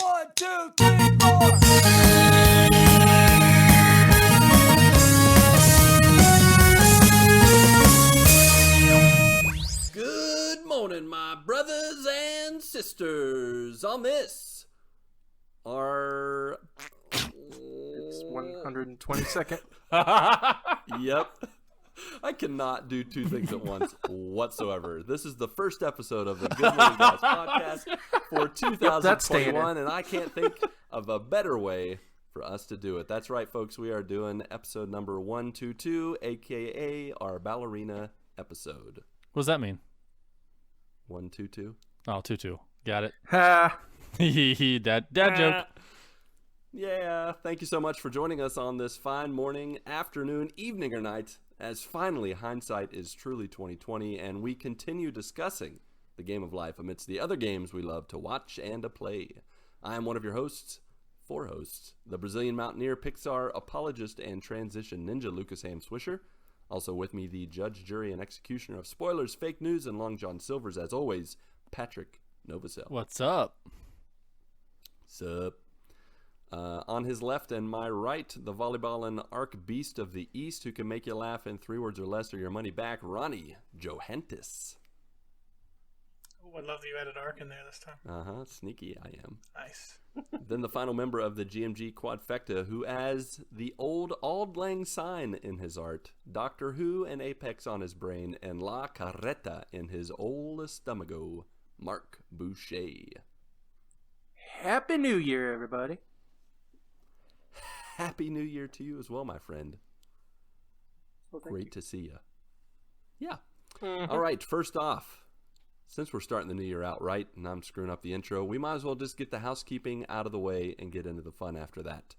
1, 2, 3, 4. Good morning, my brothers and sisters. On this, our... It's 122nd. Yep. I cannot do two things at once whatsoever. This is the first episode of the Good Morning Guys podcast for 2021, and I can't think of a better way for us to do it. That's right, folks. We are doing episode number 122, a.k.a. our ballerina episode. What does that mean? 122. Oh, 22. Got it. Ha! Dad joke. Yeah, thank you so much for joining us on this fine morning, afternoon, evening, or night, as finally hindsight is truly 2020, and we continue discussing the game of life amidst the other games we love to watch and to play. I am one of your hosts, the Brazilian mountaineer, Pixar apologist, and transition ninja, Lucas Ham Swisher. Also with me, the judge, jury, and executioner of spoilers, fake news, and Long John Silvers, as always, Patrick Novosel. What's up? Sup? On his left and my right, the volleyball and arc beast of the East who can make you laugh in 3 words or less or your money back, Ronnie Johantges. Oh, I love that you added arc in there this time. Sneaky I am. Nice. Then the final member of the Gmg quadfecta who has the old Auld Lang Syne in his art, Doctor Who and Apex on his brain, and La Carreta in his old stomacho, Marc Boucher. Happy New Year, everybody. Happy New Year to you as well, my friend. Well, Great to see you. Yeah. Mm-hmm. All right, first off, since we're starting the new year out right, and I'm screwing up the intro, we might as well just get the housekeeping out of the way and get into the fun after that.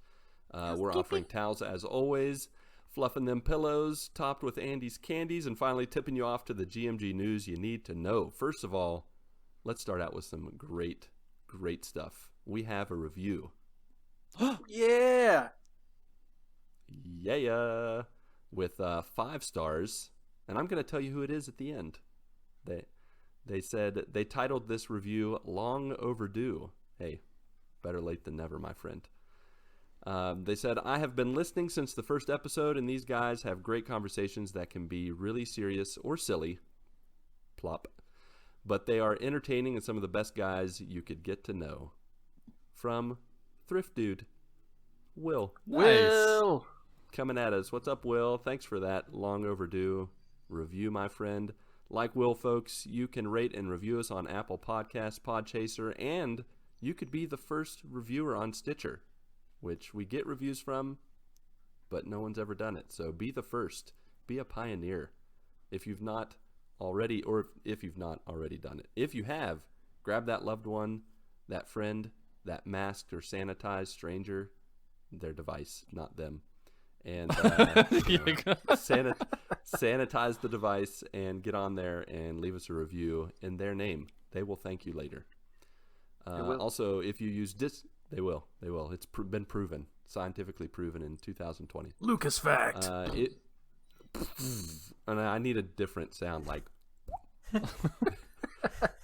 We're offering towels as always, fluffing them pillows, topped with Andy's candies, and finally tipping you off to the GMG news you need to know. First of all, let's start out with some great stuff. We have a review. Yeah! Yeah, with 5 stars, and I'm going to tell you who it is at the end. They said they titled this review "Long Overdue." Hey, better late than never, my friend. They said, I have been listening since the first episode, and these guys have great conversations that can be really serious or silly. Plop. But they are entertaining and some of the best guys you could get to know. From Thrift Dude, Will. Will! Coming at us. What's up, Will? Thanks for that long overdue review, my friend. Like Will, folks, you can rate and review us on Apple Podcasts, Podchaser, and you could be the first reviewer on Stitcher, which we get reviews from, but no one's ever done it. So be the first. Be a pioneer. If you've not already, or if you've not already done it. If you have, grab that loved one, that friend, that masked or sanitized stranger, their device, not them. And sanitize the device and get on there and leave us a review in their name. They will thank you later. Also, if you use they will. It's been proven, scientifically proven in 2020. Lucas fact. And I need a different sound, like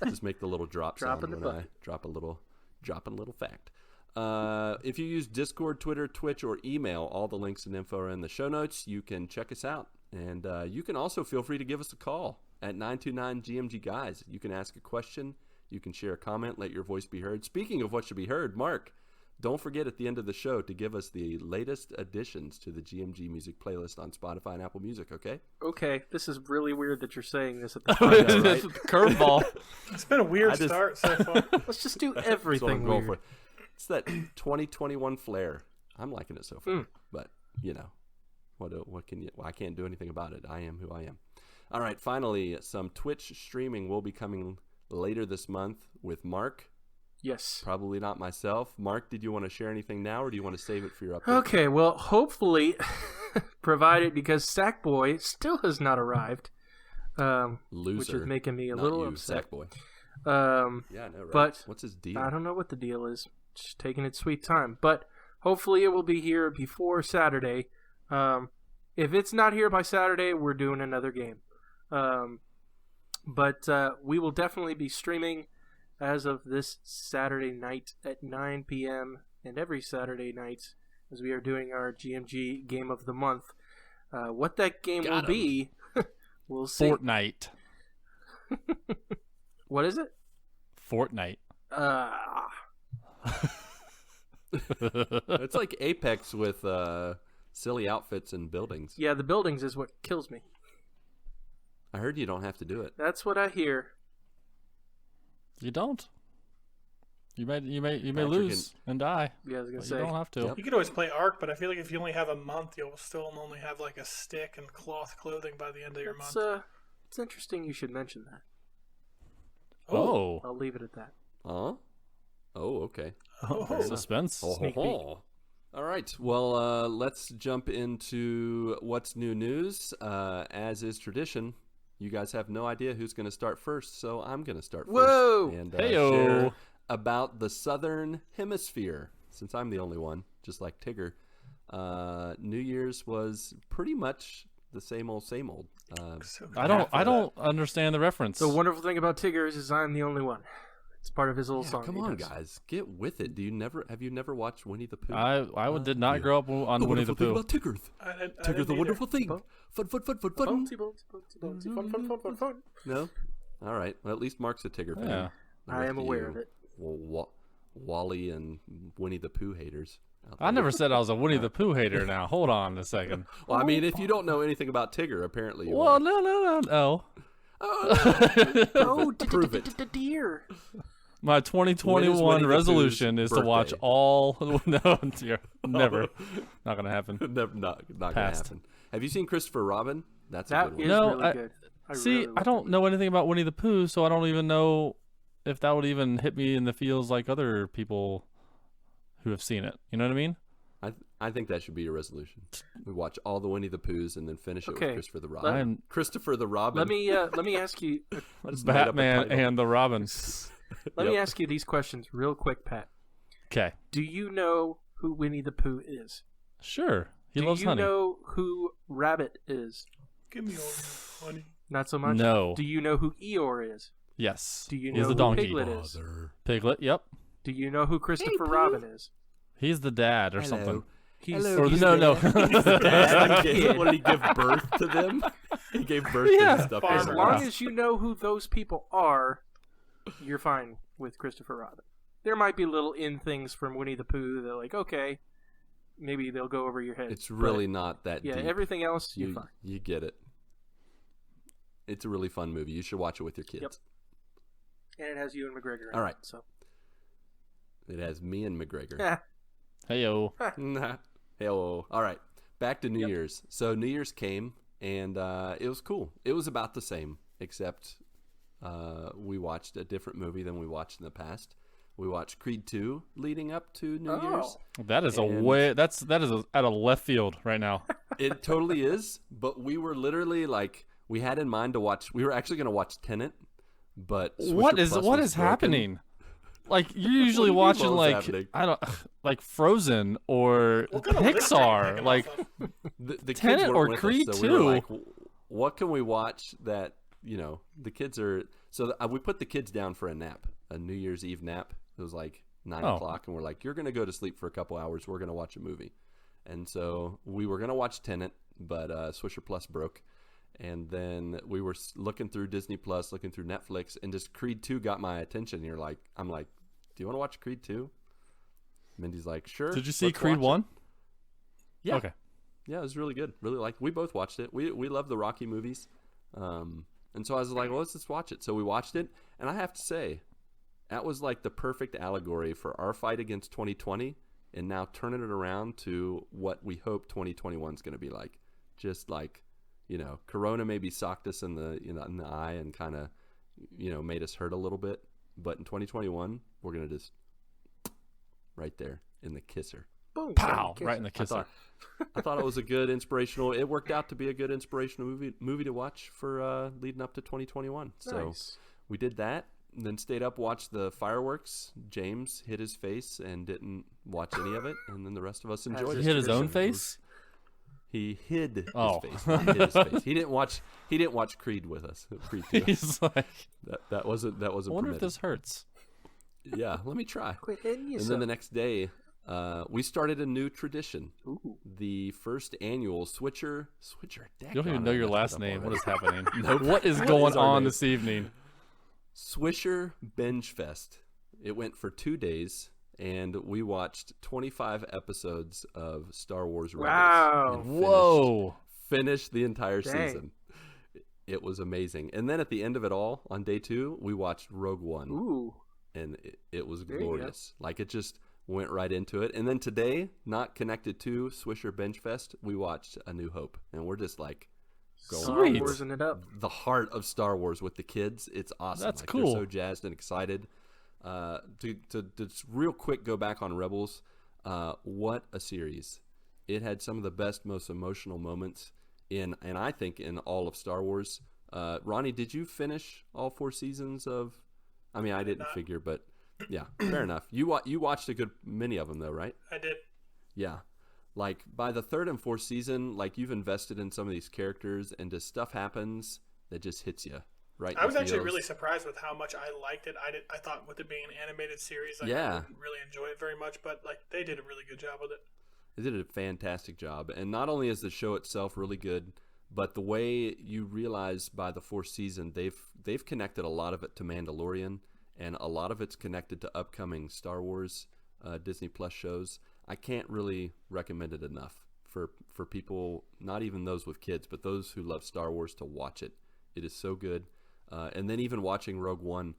just make the little drop sound when I dropping a little fact. If you use Discord, Twitter, Twitch, or email, all the links and info are in the show notes. You can check us out. And you can also feel free to give us a call at 929-GMG-GUYS. You can ask a question. You can share a comment. Let your voice be heard. Speaking of what should be heard, Mark, don't forget at the end of the show to give us the latest additions to the GMG music playlist on Spotify and Apple Music, okay? Okay, this is really weird that you're saying this at the time. Right? Curveball. It's been a weird start so far. Let's just do everything weird. For. It's that 2021 flair. I'm liking it so far, but you know, what can you? Well, I can't do anything about it. I am who I am. All right, finally, some Twitch streaming will be coming later this month with Mark. Yes. Probably not myself. Mark, did you want to share anything now, or do you want to save it for your update? Okay, well, hopefully, provided because Sackboy still has not arrived, Loser. which is making me a not little you, upset. Sackboy. Yeah, I know, right? But what's his deal? I don't know what the deal is. Just taking its sweet time. But hopefully it will be here before Saturday. If it's not here by Saturday, we're doing another game. But we will definitely be streaming as of this Saturday night at 9 p.m. and every Saturday night as we are doing our GMG Game of the Month. What that game will be, we'll see. Fortnite. What is it? Fortnite. It's like Apex with silly outfits and buildings. Yeah, the buildings is what kills me. I heard you don't have to do it. That's what I hear. You don't. You may Patrick lose and die. Yeah, I was gonna But say. you don't have to. Yep. You could always play Ark, but I feel like if you only have a month, you'll still only have like a stick and cloth clothing by the end of your month. It's interesting you should mention that. Oh. I'll leave it at that. Oh, okay. Oh. Suspense. Sneak peek. All right. Well, let's jump into what's new news. As is tradition, you guys have no idea who's going to start first, so I'm going to start Whoa! first. And Heyo. share about the Southern Hemisphere, since I'm the only one, just like Tigger. New Year's was pretty much the same old. So I don't understand the reference. The wonderful thing about Tigger is I'm the only one. It's part of his little song. Come he on, does. guys, get with it. Have you never watched Winnie the Pooh? I did not grow up on the Winnie the wonderful thing Pooh. about Tigger. I Tigger, didn't the either. wonderful thing. Fun. Fun. Bouncy, bouncy, bouncy, bouncy. Fun. No? All right. Well, at least Mark's a Tigger fan. Yeah. The I rest am aware of it. Wally and Winnie the Pooh haters. out I there. never said I was a Winnie the Pooh hater now. Hold on a second. Well, I mean, if you don't know anything about Tigger, apparently you Well, are. no. Oh, Prove it. deer. My When is Winnie 2021 the resolution Pooh's is to watch birthday? all. No, dear, never. Not gonna happen. Never, not going to Passed. happen. Have you seen Christopher Robin? That's a That good is one. No, really good. See, I don't know anything about Winnie the Pooh, so I don't even know if that would even hit me in the feels like other people who have seen it. You know what I mean? I think that should be your resolution. We watch all the Winnie the Poohs and then finish it Okay. with Christopher the Robin. I'm Christopher the Robin. Let me ask you. I just made up a Batman title. and the Robin. Let me Yep. ask you these questions real quick, Pat. Okay, Do you know who Winnie the Pooh is? sure. He Do loves you honey. know who Rabbit is? Give me all your money. Not so much. No. Do you know who Eeyore is? Yes. Do you He's know the who donkey. Piglet is? Piglet. Yep. Do you know who Christopher Pooh. Robin is? He's the dad or Hello. something. He's, Or he's no, the- no. Dad, what did he give birth to them? He gave birth Yeah. to stuff. As Farmer. long as you know who those people are, you're fine with Christopher Robin. There might be little in things from Winnie the Pooh that, like, okay, maybe they'll go over your head. It's really not that yeah. deep. Everything else, you're fine. You get it. It's a really fun movie. You should watch it with your kids. Yep. And it has Ewan McGregor. In All right. It, so. It has me and McGregor. Yeah. Heyo. Nah. Hello. All right. Back to New Year's. So New Year's came, and it was cool. It was about the same, except we watched a different movie than we watched in the past. We watched Creed 2 leading up to New Year's. That is And- that is out of left field right now. It totally is, but we were literally like, we had in mind to watch, we were actually going to watch Tenet, but Swisher what Plus is was broken. happening? Like you're usually What do you mean watching what was like happening? I don't like Frozen or What kind of list are you Pixar. picking Like off of? The kids Tenet weren't or with Creed us, so we were 2? like, what can we watch that, the kids are, so we put the kids down for a nap, a New Year's Eve nap. It was like 9 Oh. o'clock, and we're like, you're going to go to sleep for a couple hours. We're going to watch a movie. And so we were going to watch Tenet, but Swisher Plus broke. And then we were looking through Disney Plus, looking through Netflix, and just Creed 2 got my attention. I'm like, do you want to watch Creed 2? Mindy's like, sure. did you see let's Creed watch it." 1? Yeah. Okay. Yeah, it was really good. Really liked. We both watched it. We love the Rocky movies, and so I was like, well, let's just watch it. So we watched it, and I have to say, that was like the perfect allegory for our fight against 2020, and now turning it around to what we hope 2021 is going to be like. Just like, Corona maybe socked us in the in the eye and kind of, made us hurt a little bit, but in 2021 we're gonna just right there in the kisser. Boom. Pow! Kiss Right in the it. kisser. I thought it was a good inspirational. It worked out to be a good inspirational movie to watch for leading up to 2021. So Nice. we did that, and then stayed up, watched the fireworks. James hit his face and didn't watch any of it, and then the rest of us enjoyed He it. hit his own Tradition. face. He hid Oh. his face. Not hid his face. He didn't watch Creed with us. Creed 2. He's like, That wasn't I wonder if permitted. this hurts. Yeah, let me try. Quit hitting And yourself. then the next day, we started a new tradition. Ooh. The first annual Switcher. You don't even know your last name. What is happening? Nope. What is What going is our on name? this evening? Swisher Binge Fest. It went for 2 days, and we watched 25 episodes of Star Wars Rebels. Wow. And Whoa. finished the entire Dang. season. It was amazing. And then at the end of it all, on day 2, we watched Rogue One. Ooh. And it was There you go. glorious. Like, it just went right into it. And then today, not connected to Swisher Bench Fest, we watched A New Hope. And we're just like going Star Sweet. Warsing it up. the heart of Star Wars with the kids. It's awesome. That's like, cool. They're so jazzed and excited. To just real quick go back on Rebels, what a series. It had some of the best, most emotional moments and I think in all of Star Wars. Ronnie, did you finish all 4 seasons of? I mean, I didn't not. figure, but yeah, fair enough. You watched a good many of them though, right? I did. Yeah. Like by the 3rd and 4th season, like you've invested in some of these characters and just stuff happens that just hits you right in I was the actually feels. really surprised with how much I liked it. I thought with it being an animated series, I Yeah. didn't really enjoy it very much, but like they did a really good job with it. They did a fantastic job. And not only is the show itself really good, but the way you realize by the 4th season, they've connected a lot of it to Mandalorian, and a lot of it's connected to upcoming Star Wars Disney Plus shows. I can't really recommend it enough for people, not even those with kids, but those who love Star Wars to watch it. It is so good. And then even watching Rogue One,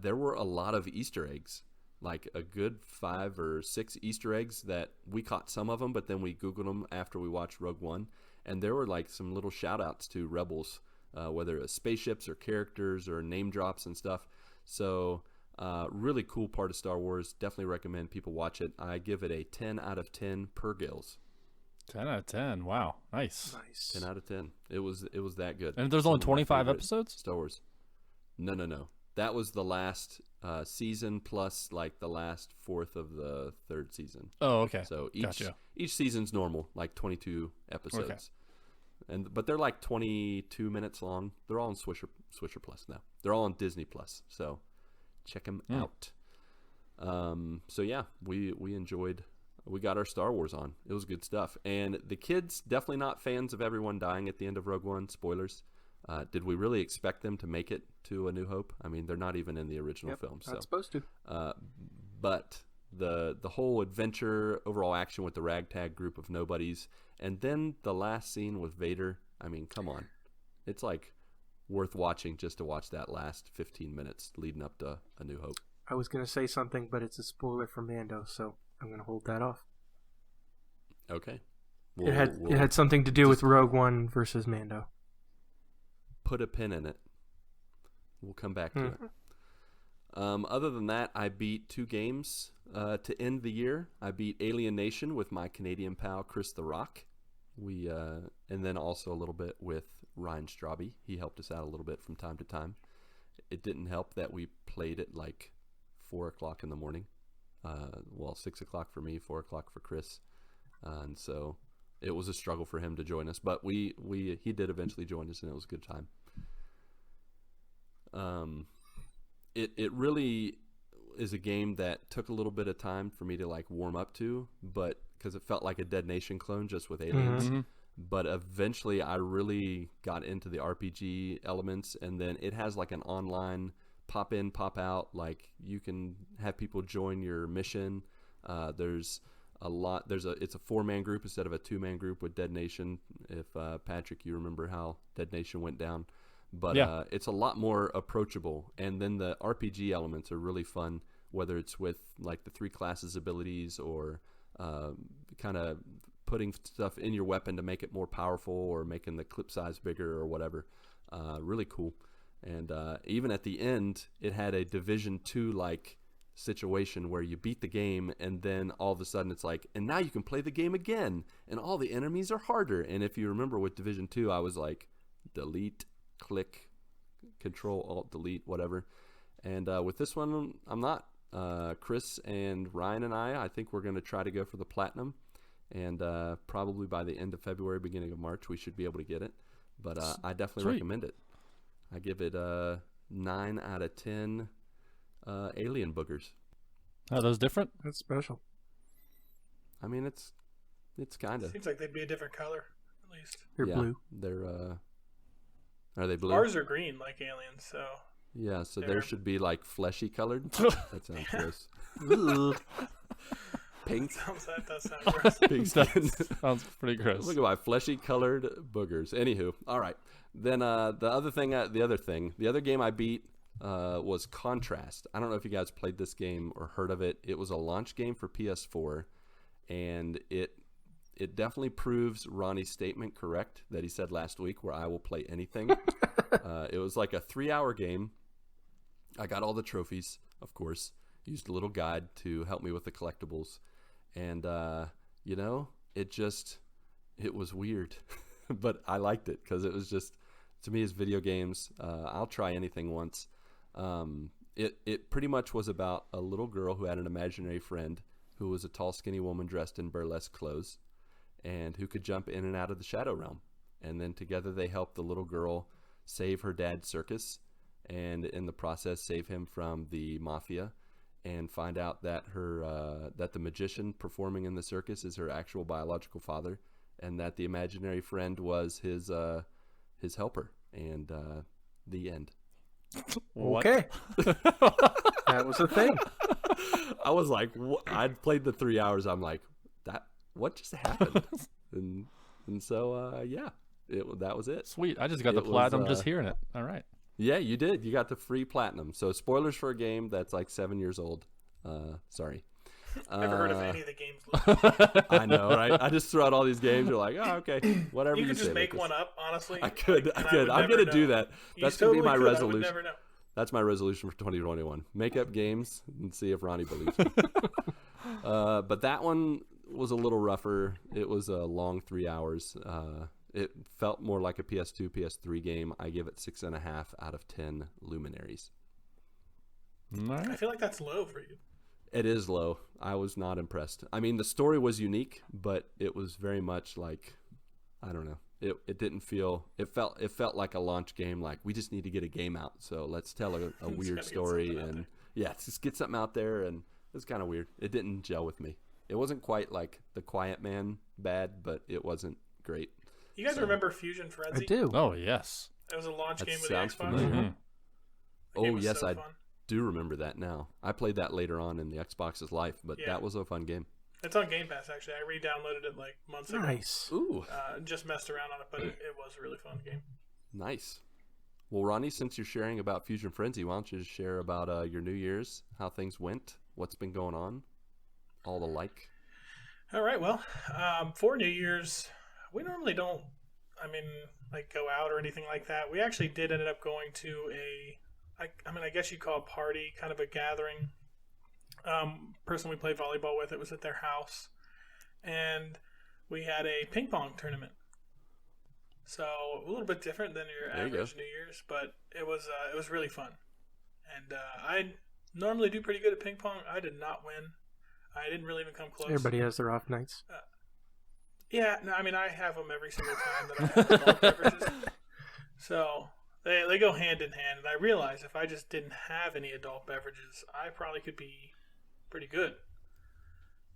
there were a lot of Easter eggs. Like a good 5 or 6 Easter eggs that we caught some of them, but then we Googled them after we watched Rogue One. And there were like some little shout outs to Rebels, whether it was spaceships or characters or name drops and stuff. So really cool part of Star Wars. Definitely recommend people watch it. I give it a 10 out of 10 per Gills. 10 out of 10. Wow. Nice. Nice. 10 out of 10. It was that good. And there's Some only of my 25 favorite episodes? Star Wars. No. That was the last season plus like the last 4th of the 3rd season. Oh, okay. So Gotcha. each season's normal, like 22 episodes. Okay. But they're like 22 minutes long. They're all on Swisher Plus now. They're all on Disney Plus. So check them out. So yeah, we enjoyed. We got our Star Wars on. It was good stuff. And the kids definitely not fans of everyone dying at the end of Rogue One. Spoilers. Did we really expect them to make it to A New Hope? I mean, they're not even in the original film. So Not supposed to. but the whole adventure, overall action with the ragtag group of nobodies, and then the last scene with Vader. I mean, come on, it's like worth watching just to watch that last 15 minutes leading up to A New Hope. I was going to say something, but it's a spoiler for Mando, so I'm going to hold that off. Okay, It had something to do with Rogue One versus Mando. Put a pin in it. We'll come back to it. Other than that, I beat 2 games to end the year. I beat Alien Nation with my Canadian pal Chris the Rock. And then also a little bit with Ryan Straube. He helped us out a little bit from time to time. It didn't help that we played at like 4 o'clock in the morning. 6 o'clock for me, 4 o'clock for Chris. And so it was a struggle for him to join us, but he did eventually join us, and it was a good time. It really is a game that took a little bit of time for me to like warm up to, but because it felt like a Dead Nation clone just with aliens. Mm-hmm. But eventually I really got into the RPG elements, and then it has like an online pop in, pop out, like you can have people join your mission. There's a lot. It's a 4-man group instead of a 2-man group with Dead Nation. If Patrick, you remember how Dead Nation went down, but Yeah. It's a lot more approachable. And then the RPG elements are really fun, whether it's with like the 3 classes abilities or kind of putting stuff in your weapon to make it more powerful or making the clip size bigger or whatever. Really cool. And even at the end, it had a Division 2 like situation where you beat the game, and then all of a sudden it's like, and now you can play the game again, and all the enemies are harder. And if you remember with Division 2, I was like, delete, click, Control, Alt, delete, whatever. And with this one, I'm not. Chris and Ryan and I think we're going to try to go for the Platinum, and probably by the end of February, beginning of March, we should be able to get it. But I definitely Sweet. recommend it. I give it 9 out of 10 alien boogers. Are those different? That's special. I mean, it's kind of. Seems like they'd be a different color, at least. They're blue. They're are they blue? Ours are green, like aliens. So yeah, so theirs should be like fleshy colored. That sounds gross. Pink. That does sound gross. Pink skin. Sounds pretty gross. Look at my fleshy colored boogers. Anywho, all right. Then the other game I beat was Contrast. I don't know if you guys played this game or heard of it. It was a launch game for PS4, and it definitely proves Ronnie's statement correct that he said last week, where I will play anything. It was like a 3-hour game. I got all the trophies, of course. Used a little guide to help me with the collectibles. And, it was weird. But I liked it because it was just, to me, it's video games. I'll try anything once. It pretty much was about a little girl who had an imaginary friend who was a tall, skinny woman dressed in burlesque clothes and who could jump in and out of the shadow realm. And then together they helped the little girl save her dad's circus and in the process save him from the mafia and find out that that the magician performing in the circus is her actual biological father and that the imaginary friend was his helper. And the end. What? Okay. That was a thing. I was like, I'd played the 3 hours. I'm like, what just happened? and so, that was it. Sweet. I just got the platinum just hearing it. All right. Yeah, you did. You got the free platinum. So spoilers for a game that's like 7 years old. Sorry. Never heard of any of the games. I know, right? I just throw out all these games. You're like, oh, okay, whatever you could just say, make Lucas. one up, honestly. I could. I'm going to do that. That's going to be my resolution. Never know. That's my resolution for 2021. Make up games and see if Ronnie believes me. But that one was a little rougher. It was a long 3 hours. It felt more like a PS2, PS3 game. I give it 6.5 out of 10 luminaries. Right. I feel like that's low for you. It is low. I was not impressed. I mean, the story was unique, but it was very much like, I don't know. It didn't feel. It felt like a launch game. Like we just need to get a game out, so let's tell a weird story and just get something out there. And it was kind of weird. It didn't gel with me. It wasn't quite like The Quiet Man bad, but it wasn't great. You guys remember Fusion Frenzy? I do. Oh, yes. It was a launch game with the sounds Xbox. familiar. Mhm. The game was yes, so I fun. do remember that now. I played that later on in the Xbox's life, but that was a fun game. It's on Game Pass, actually. I re-downloaded it like months ago. Nice. Ooh, Just messed around on it, but it was a really fun game. nice. Well, Ronnie, since you're sharing about Fusion Frenzy, why don't you just share about your New Year's, how things went, what's been going on, all the like. All right, well, for New Year's, we normally don't, go out or anything like that. We actually did end up going to I guess you'd call it a party, kind of a gathering. Person we played volleyball with, it was at their house, and we had a ping pong tournament. So a little bit different than your average New Year's, but it was really fun. And I normally do pretty good at ping pong. I did not win. I didn't really even come close. Everybody has their off nights. I have them every single time that I have adult beverages. So they go hand in hand, and I realized if I just didn't have any adult beverages, I probably could be pretty good.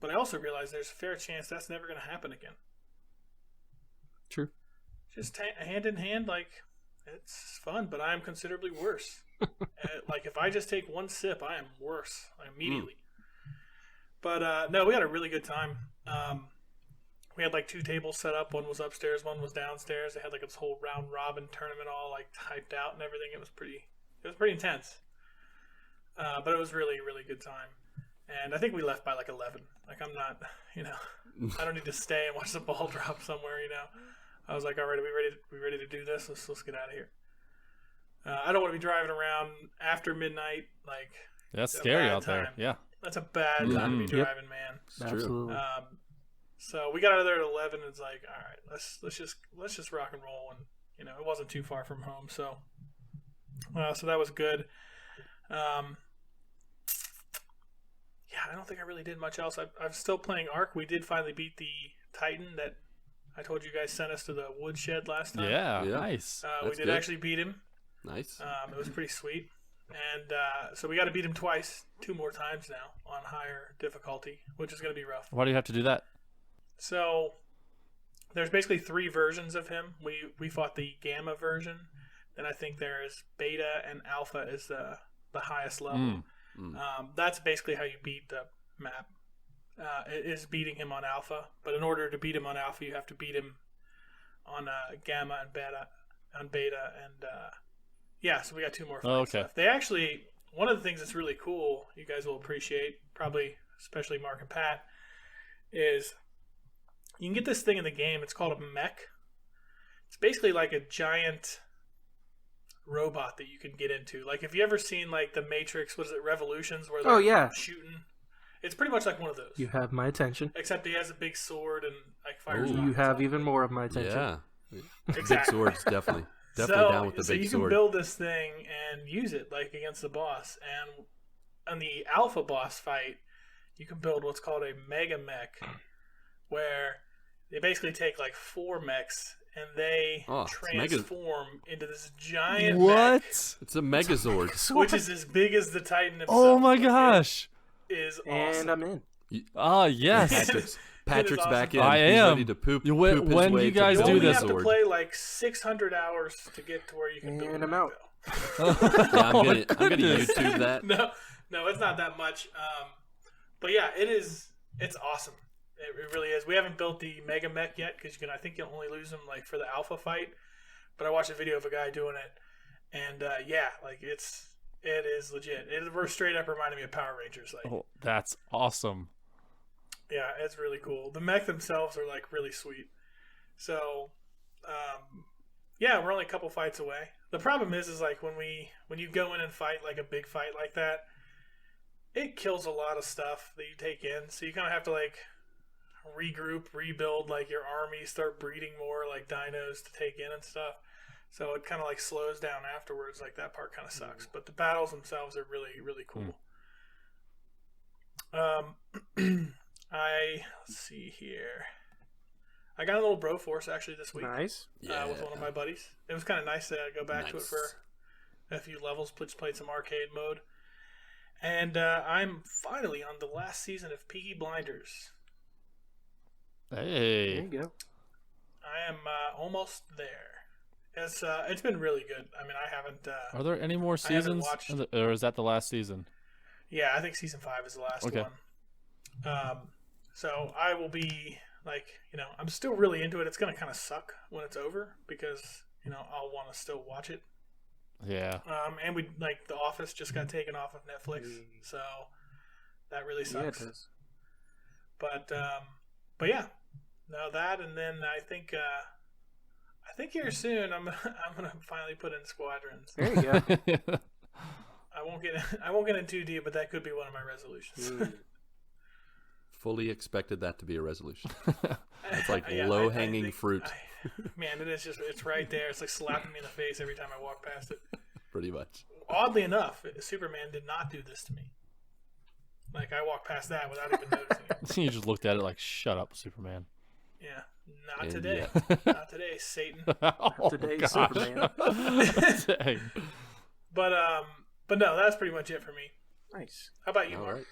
But I also realized there's a fair chance that's never going to happen again. True. Just hand in hand, it's fun, but I am considerably worse. If I just take one sip, I am worse immediately. But no, we had a really good time. We had 2 tables set up. One was upstairs, one was downstairs. They had this whole round robin tournament all typed out and everything. It was pretty intense. But it was really, really good time. And I think we left by 11. I'm not, I don't need to stay and watch the ball drop somewhere, I was like, all right, are we ready to do this? Let's get out of here. I don't want to be driving around after midnight. That's scary out there. Yeah. That's a bad time to be driving, man. It's Absolutely. true. So we got out of there at 11. And it's like, all right, let's just rock and roll. And it wasn't too far from home, so that was good. I don't think I really did much else. I'm still playing Ark. We did finally beat the Titan that I told you guys sent us to the woodshed last time. Yeah. Nice. We did actually beat him. Nice. It was pretty sweet. And so we got to beat him twice, 2 more times now on higher difficulty, which is going to be rough. Why do you have to do that? So there's basically 3 versions of him. We fought the Gamma version. Then I think there is Beta, and Alpha is the highest level. That's basically how you beat the map. It is beating him on Alpha. But in order to beat him on Alpha, you have to beat him on Gamma and Beta. And yeah, so we got 2 more fights left. They actually, one of the things that's really cool, you guys will appreciate, probably especially Mark and Pat, is you can get this thing in the game. It's called a mech. It's basically like a giant robot that you can get into. Like, if you ever seen like the Matrix, what is it, Revolutions, where they're shooting? It's pretty much like one of those. You have my attention. Except he has a big sword and like fires. You have even more of my attention. Yeah, exactly. Big swords, definitely down with the big sword. So you can build this thing and use it like against the boss. And on the Alpha boss fight, you can build what's called a mega mech, where they basically take like 4 mechs and they transform into this giant mech. It's a Megazord. Which is as big as the Titan himself. Oh my gosh. Is awesome. And I'm in. Yes. Patrick's awesome. back in. I He's am. ready to poop When his do way you guys to do you this? only have to play like 600 hours to get to where you can build And it, I'm out. Yeah, I'm gonna YouTube that. No, it's not that much. But yeah, it's awesome. It really is. We haven't built the Mega Mech yet because I think you'll only lose them like for the Alpha fight. But I watched a video of a guy doing it, and yeah, like it is legit. We're straight up reminding me of Power Rangers. Like, Oh, that's awesome. yeah, it's really cool. The mech themselves are like really sweet. So, yeah, we're only a couple fights away. The problem is like when you go in and fight like a big fight like that, it kills a lot of stuff that you take in. So you kind of have to like regroup, rebuild like your army, start breeding more like dinos to take in and stuff. So it kind of like slows down afterwards. Like that part kind of sucks. But the battles themselves are really, really cool. Let's see here. I got a little Broforce actually this week. Nice. With one of my buddies. It was kind of nice to go back to it for a few levels. Played some arcade mode. And I'm finally on the last season of Peaky Blinders. Hey. There you go. I am almost there. It's been really good. I mean, I haven't. Are there any more seasons, or is that the last season? Yeah, I think season 5 is the last one. So I will be like, I'm still really into it. It's gonna kind of suck when it's over because I'll want to still watch it. Yeah. And we like The Office just got taken off of Netflix, so that really sucks. Yeah, it does. But yeah, no, that, and then I think here soon I'm gonna finally put in Squadrons. There you go. I won't get in too deep, but that could be one of my resolutions. Fully expected that to be a resolution. It's like low-hanging fruit. Man, it's right there. It's like slapping me in the face every time I walk past it. Pretty much. Oddly enough, Superman did not do this to me. Like, I walked past that without even noticing it. You just looked at it like, shut up, Superman. Yeah. Not today. Yeah. Not today, Satan. Not today, Superman. Dang. But no, that's pretty much it for me. Nice. How about you, All Mark? right.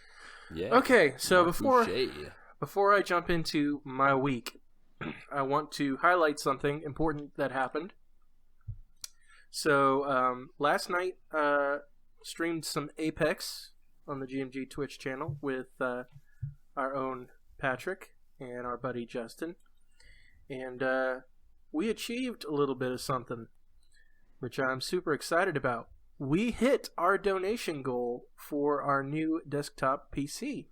Yeah. Okay, so Marc before Boucher. Before I jump into my week, I want to highlight something important that happened. So, last night, streamed some Apex on the GMG Twitch channel with our own Patrick and our buddy Justin. And we achieved a little bit of something, which I'm super excited about. We hit our donation goal for our new desktop PC.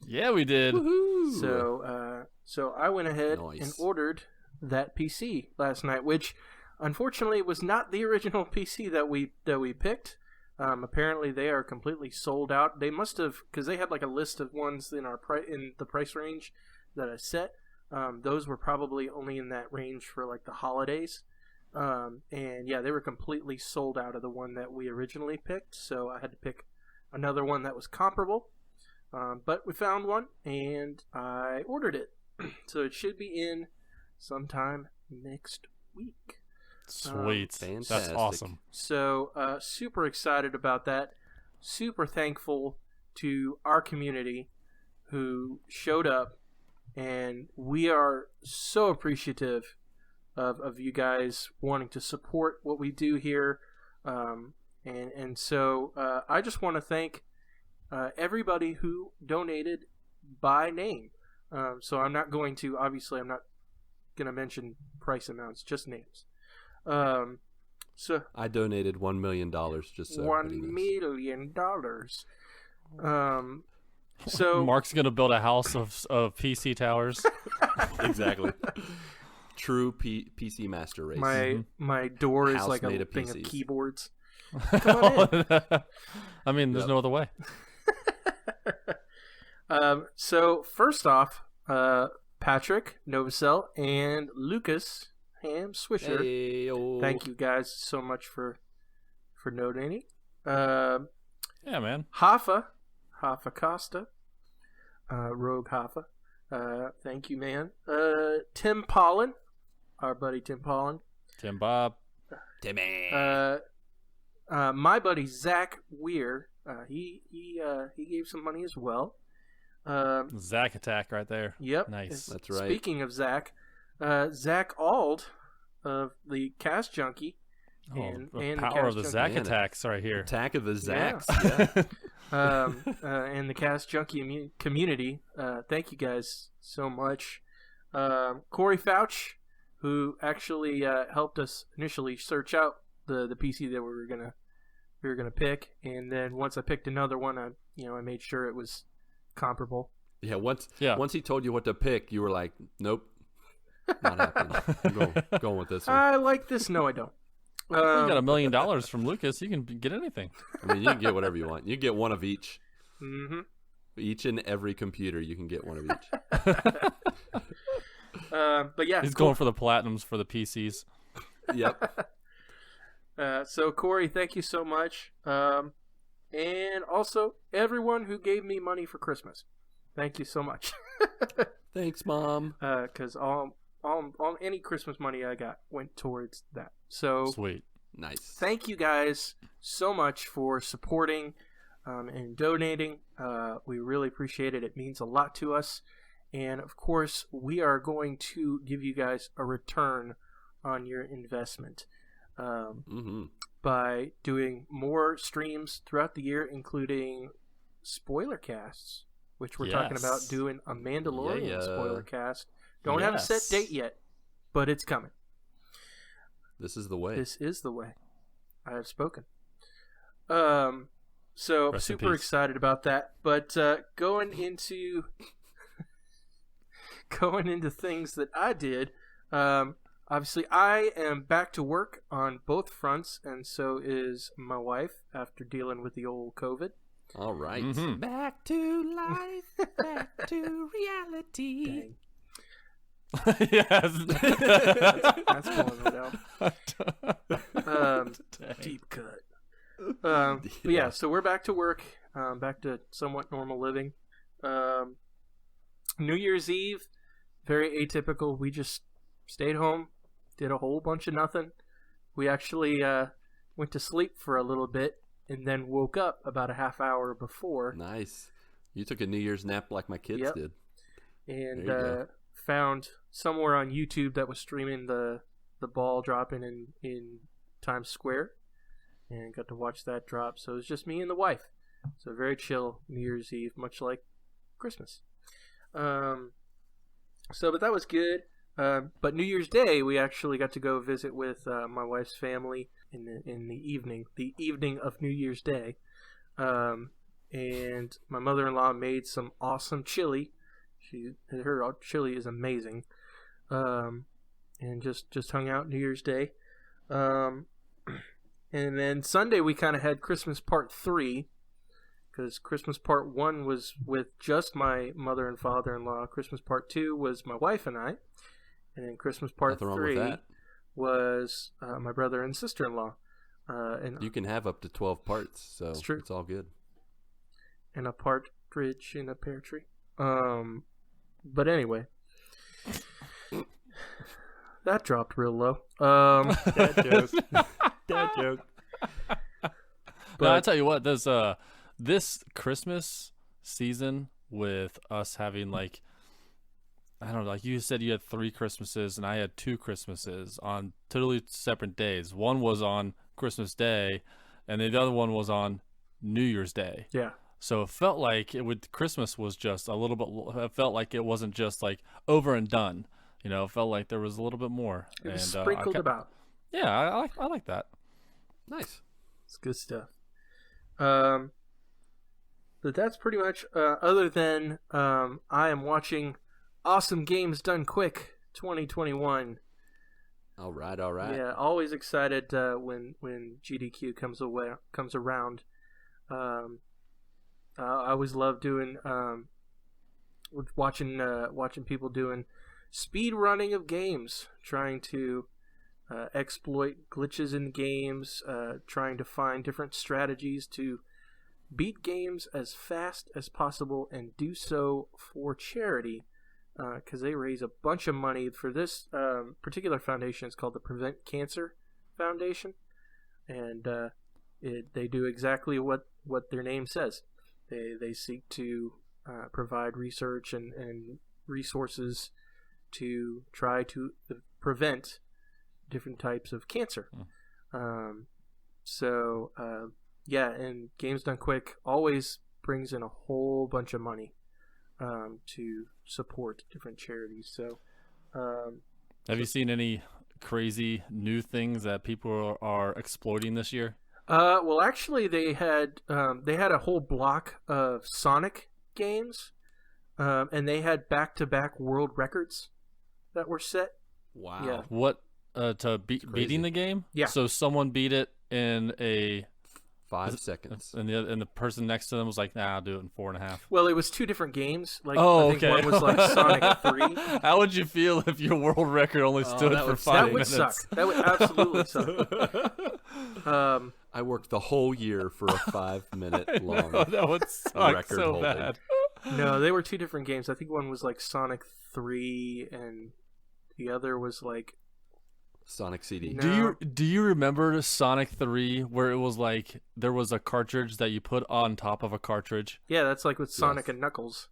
Yeah, we did. Woohoo! So I went ahead and ordered that PC last night, which unfortunately was not the original PC that we picked. Apparently they are completely sold out. They must have, because they had like a list of ones in the price range that I set. Those were probably only in that range for like the holidays. And yeah, they were completely sold out of the one that we originally picked. So I had to pick another one that was comparable. But we found one, and I ordered it. So it should be in sometime next week. Sweet. Fantastic. That's awesome. So super excited about that. Super thankful to our community who showed up, and we are so appreciative of you guys wanting to support what we do here. And so I just want to thank everybody who donated by name. So I'm not going to mention price amounts, just names. So I donated $1 million just so $1 million. So Mark's gonna build a house of PC towers. Exactly. True PC master race. My door is House like a made of thing of PCs. keyboards. Come on in. I mean, there's no other way. So first off, Patrick, Novosel, and Lucas, Ham Swisher. Hey-o. Thank you guys so much for donating. Yeah, man. Hoffa Costa, Rogue Hoffa. Thank you, man. Tim Pollen, our buddy Tim Pollen. Tim Bob. Timmy. My buddy Zach Weir. He gave some money as well. Zach attack right there. Yep. Nice. That's right. Speaking of Zach, Zach Ald of the Cast Junkie. The the power of Cast the Zach Junkie. attacks right here. Attack of the Zacks. Yeah. Yeah. And the Cast Junkie community. Thank you guys so much. Corey Fouch, who actually helped us initially search out the PC that we were gonna pick, and then once I picked another one, I made sure it was comparable. Yeah. Once he told you what to pick, you were like, nope, not happening. I'm going with this one. I like this. No, I don't. You got $1 million from Lucas. You can get anything. I mean, you can get whatever you want. You can get one of each. Mm-hmm. Each and every computer, you can get one of each. But yeah, He's going for the platinums for the PCs. Yep. So Corey, thank you so much, and also everyone who gave me money for Christmas, thank you so much. Thanks, Mom. Because all any Christmas money I got went towards that. So Sweet. Nice. thank you guys so much for supporting and donating. We really appreciate it. It means a lot to us, and of course, we are going to give you guys a return on your investment. By doing more streams throughout the year, including spoiler casts, which we're talking about doing a Mandalorian spoiler cast. Don't have a set date yet, but it's coming. This is the way. This is the way. I have spoken. So I'm super excited about that. But going into things that I did, obviously, I am back to work on both fronts, and so is my wife after dealing with the old COVID. All right. Mm-hmm. Back to life. Back to reality. Dang. Yes. That's going down. Deep cut. But yeah, so we're back to work, back to somewhat normal living. New Year's Eve, very atypical. We just stayed home, did a whole bunch of nothing. We actually went to sleep for a little bit and then woke up about a half hour before. Nice. You took a New Year's nap like my kids did. And found somewhere on YouTube that was streaming the ball dropping in Times Square, and got to watch that drop. So it was just me and the wife. So very chill New Year's Eve, much like Christmas. But that was good. But New Year's Day, we actually got to go visit with my wife's family in the evening of New Year's Day. And my mother-in-law made some awesome chili. Her chili is amazing. And just hung out New Year's Day. And then Sunday we kind of had Christmas Part 3, because Christmas Part 1 was with just my mother and father-in-law. Christmas Part 2 was my wife and I. And then Christmas Part 3 was my brother and sister-in-law. And you can have up to 12 parts, so it's all good. And a partridge in a pear tree. But anyway. that dropped real low. Dad joke. Dad joke. But I tell you what, there's this Christmas season with us having like, I don't know, like you said you had 3 Christmases and I had 2 Christmases on totally separate days. One was on Christmas Day and the other one was on New Year's Day. Yeah. So it felt like Christmas was just a little bit, it felt like it wasn't just like over and done. You know, it felt like there was a little bit more. It was sprinkled about. Yeah, I like that. Nice. It's good stuff. But that's pretty much, other than I am watching Awesome Games Done Quick 2021. All right. Yeah, always excited when GDQ comes around. I always love doing watching people doing speed running of games, trying to exploit glitches in games, trying to find different strategies to beat games as fast as possible and do so for charity, because they raise a bunch of money for this particular foundation. It's called the Prevent Cancer Foundation, and they do exactly what their name says. They seek to provide research and resources to try to prevent different types of cancer. Yeah, and Games Done Quick always brings in a whole bunch of money to support different charities. So, have you seen any crazy new things that people are exploiting this year? Well, actually, they had a whole block of Sonic games, and they had back-to-back world records that were set. Wow. Yeah. What beating the game? Yeah. So someone beat it in 5 seconds. and the person next to them was like, "Nah, I'll do it in 4.5." Well, it was 2 different games. Like, Oh, I think okay. one was like Sonic 3. How would you feel if your world record only stood that for would 5 That would minutes? suck. That would absolutely suck. I worked the whole year for a 5-minute long That would suck record so holding. bad. No, they were 2 different games. I think one was like Sonic 3, and the other was like Sonic CD. No. Do you remember Sonic 3 where it was like there was a cartridge that you put on top of a cartridge? Yeah, that's like with Sonic Yes. and Knuckles.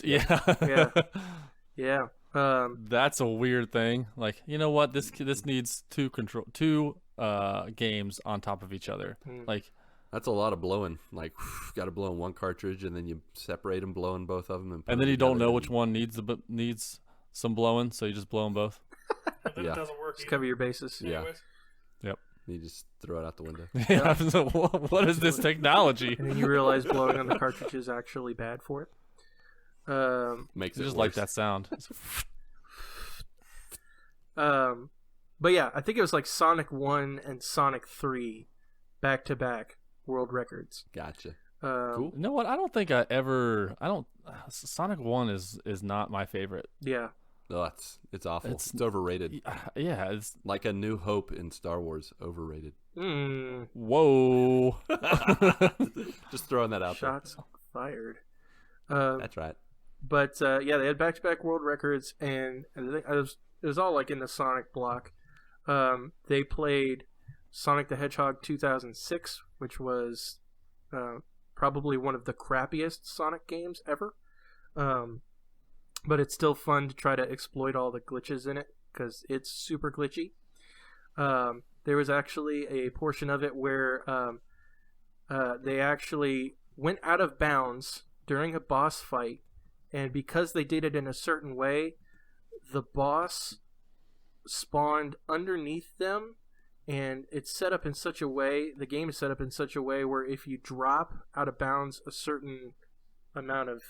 Yeah. Yeah. Yeah. That's a weird thing. Like, you know what? This needs two games on top of each other. Like, That's a lot of blowing. Like, got to blow in one cartridge, and then you separate them, blow in both of them, and put and then them you don't together know which one needs some blowing, so you just blow them both. And then Yeah. it doesn't work. Just either. cover your bases. Yeah. Anyways. You just throw it out the window. Yeah. So what is this technology? And then you realize blowing on the cartridge is actually bad for it. Makes I it just worse. like that sound. But yeah, I think it was like Sonic 1 and Sonic 3 back-to-back world records. Gotcha. Cool. You know what? I don't think Sonic 1 is not my favorite. Yeah. No, it's awful. It's overrated. Yeah, it's Like A New Hope in Star Wars, overrated. whoa. Just throwing that out Shots fired. there. That's right. But yeah, they had back-to-back world records, and I think it was all like in the Sonic block. They played Sonic the Hedgehog 2006, which was probably one of the crappiest Sonic games ever. But it's still fun to try to exploit all the glitches in it because it's super glitchy. There was actually a portion of it where they actually went out of bounds during a boss fight, and because they did it in a certain way, the boss spawned underneath them, and it's set up in such a way, the game is set up in such a way where if you drop out of bounds a certain amount of,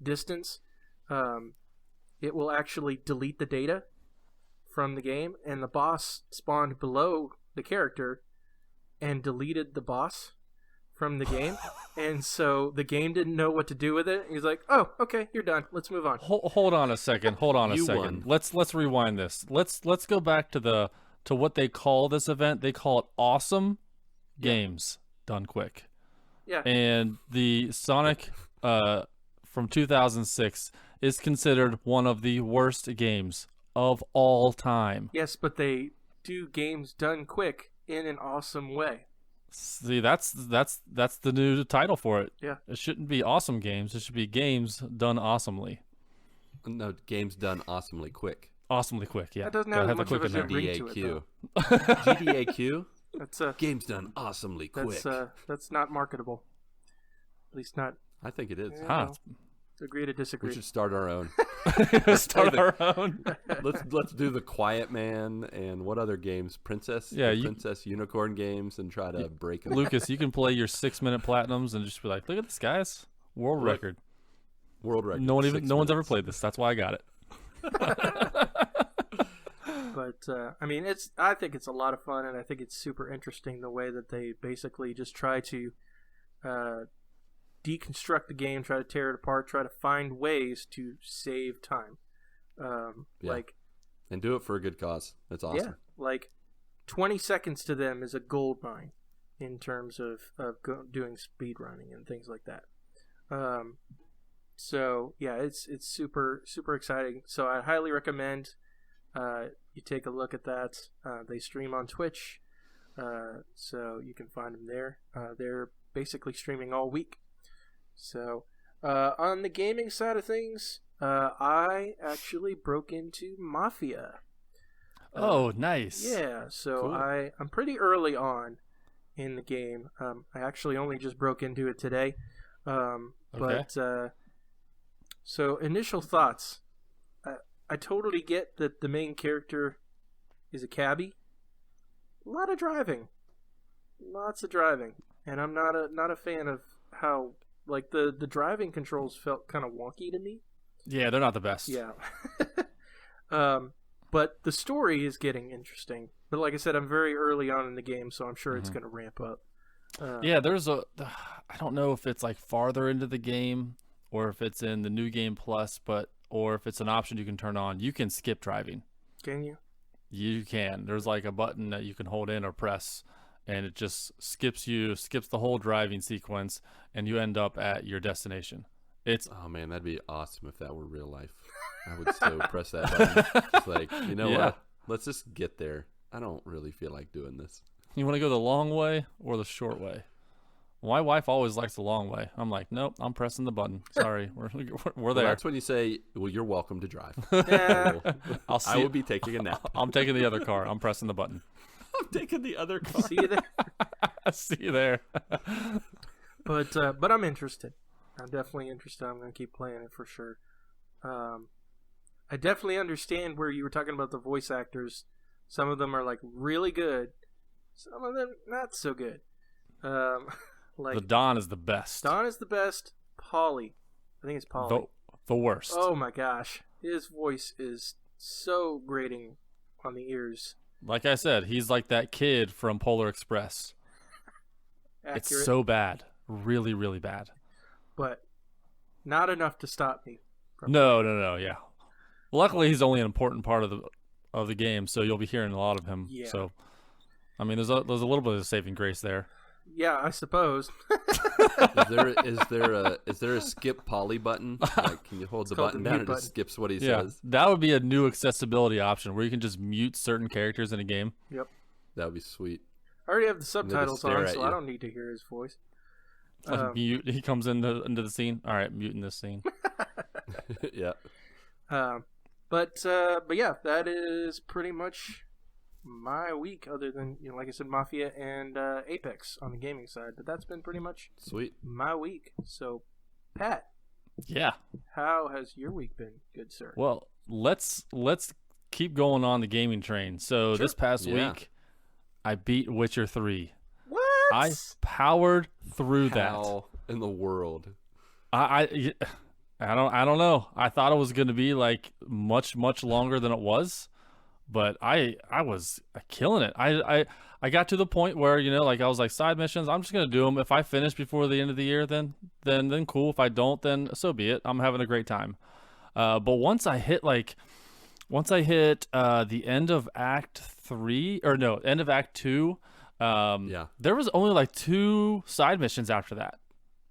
distance, it will actually delete the data from the game, and the boss spawned below the character and deleted the boss from the game. And so the game didn't know what to do with it. He's like, "Oh, okay, you're done. Let's move on." Hold on a second. You won. Let's rewind this. Let's go back to what they call this event. They call it Awesome Games Done Quick. Yeah. And the Sonic from 2006 is considered one of the worst games of all time. Yes, but they do games done quick in an awesome way. See, that's the new title for it. Yeah. It shouldn't be awesome games. It should be games done awesomely. No, games done awesomely quick. Awesomely quick, yeah. That doesn't Gotta have the much of quick a in there. ring to it, GDAQ. though. GDAQ? That's Games done awesomely quick. that's not marketable. At least not. I think it is. Yeah, Huh. well, agree to disagree. We should start our own. Start our own. Let's do the Quiet Man and what other games? Princess? Yeah, Princess Unicorn games and try to break them. Lucas, you can play your 6-minute platinums and just be like, look at this, guys. World Look, record. World record. No one's 6 ever minutes. played this. That's why I got it. But I mean, I think it's a lot of fun, and I think it's super interesting the way that they basically just try to deconstruct the game, try to tear it apart, try to find ways to save time. Like, and do it for a good cause. That's awesome. yeah, like 20 seconds to them is a gold mine in terms of doing speed running and things like that. So yeah, it's super super exciting. So I highly recommend you take a look at that. They stream on Twitch, so you can find them there. They're basically streaming all week. So on the gaming side of things, I actually broke into Mafia. Oh, nice. Yeah, so Cool. I'm pretty early on in the game. I actually only just broke into it today. But so initial thoughts. I totally get that the main character is a cabbie. A lot of driving. Lots of driving. And I'm not a fan of how like the driving controls felt kind of wonky to me. Yeah, they're not the best. Yeah. But the story is getting interesting. But like I said, I'm very early on in the game, so I'm sure it's going to ramp up. Yeah, I don't know if it's like farther into the game or if it's in the new game plus, or if it's an option you can turn on. You can skip driving. Can you? You can. There's like a button that you can hold in or press, and it just skips the whole driving sequence, and you end up at your destination. Oh man, that'd be awesome if that were real life. I would so press that button. It's like, you know Yeah. what? Let's just get there. I don't really feel like doing this. You want to go the long way or the short way? My wife always likes the long way. I'm like, nope, I'm pressing the button. Sorry, we're Well, there. that's when you say, well, you're welcome to drive. Yeah. I'll see. I will be taking a nap. I'm taking the other car. I'm pressing the button. I'm taking the other car. See you there. See you there. But I'm interested. I'm definitely interested. I'm going to keep playing it for sure. I definitely understand where you were talking about the voice actors. Some of them are like really good. Some of them not so good. Like The Don is the best. Don is the best. Polly, I think it's Polly. The worst. Oh my gosh, his voice is so grating on the ears. Like I said, he's like that kid from Polar Express. Accurate, It's so bad. Really, really bad. but not enough to stop me. No, yeah. Luckily, he's only an important part of the game, so you'll be hearing a lot of him. Yeah. So, I mean, there's a little bit of saving grace there. Yeah, I suppose. Is there a skip Polly button? Like, can you hold the called button the down mute and it just button. skips what he Yeah, says? that would be a new accessibility option where you can just mute certain characters in a game. Yep. That would be sweet. I already have the they just subtitles stare on, at so you. I don't need to hear his voice. Like mute. He comes into the scene. All right, muting this scene. Yeah. But yeah, that is pretty much my week. Other than like I said, Mafia and Apex on the gaming side. But that's been pretty much Sweet. my week. So, Pat, Yeah. how has your week been, good sir? Well, let's keep going on the gaming train. So this past Yeah. week, I beat Witcher 3. What? I powered through that. How in the world? I don't know. I thought it was going to be like much longer than it was, but I was killing it. I got to the point where like I was like, side missions, I'm just going to do them. If I finish before the end of the year, then cool. If I don't, then so be it. I'm having a great time. But once I hit the end of Act 3 or no, end of Act 2, Yeah. there was only like 2 side missions after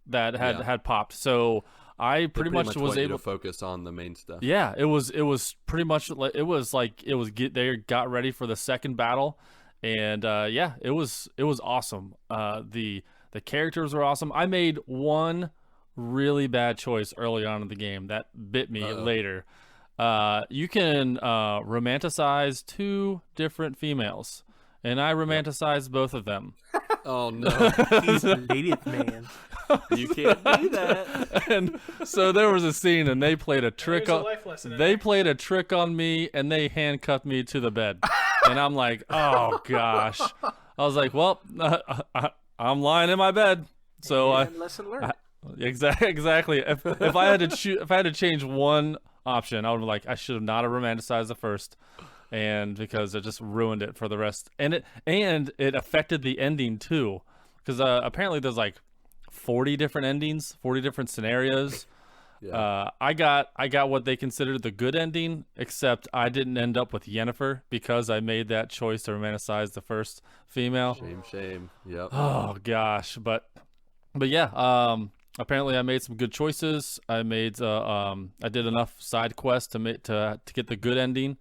that had popped. So I pretty much was want you able to focus on the main stuff. Yeah, it was pretty much they got ready for the second battle, and yeah, it was awesome. The characters were awesome. I made one really bad choice early on in the game that bit me later. You can romanticize 2 different females, and I romanticized both of them. Oh no, He's a native man. you can't do that. And so there was a scene, and they played a trick There's a on. life lesson in They there. played a trick on me, and they handcuffed me to the bed. And I'm like, oh gosh. I was like, well, I'm lying in my bed. So And lesson learned. exactly. If I had to change one option, I would be like, I should have not have romanticized the first, and because it just ruined it for the rest. And it affected the ending too, because apparently there's like 40 different endings, 40 different scenarios. Yeah. I got what they considered the good ending, except I didn't end up with Yennefer because I made that choice to romanticize the first female. Shame. Yep. Oh gosh, but yeah. Apparently I made some good choices. I did enough side quests to get the good ending,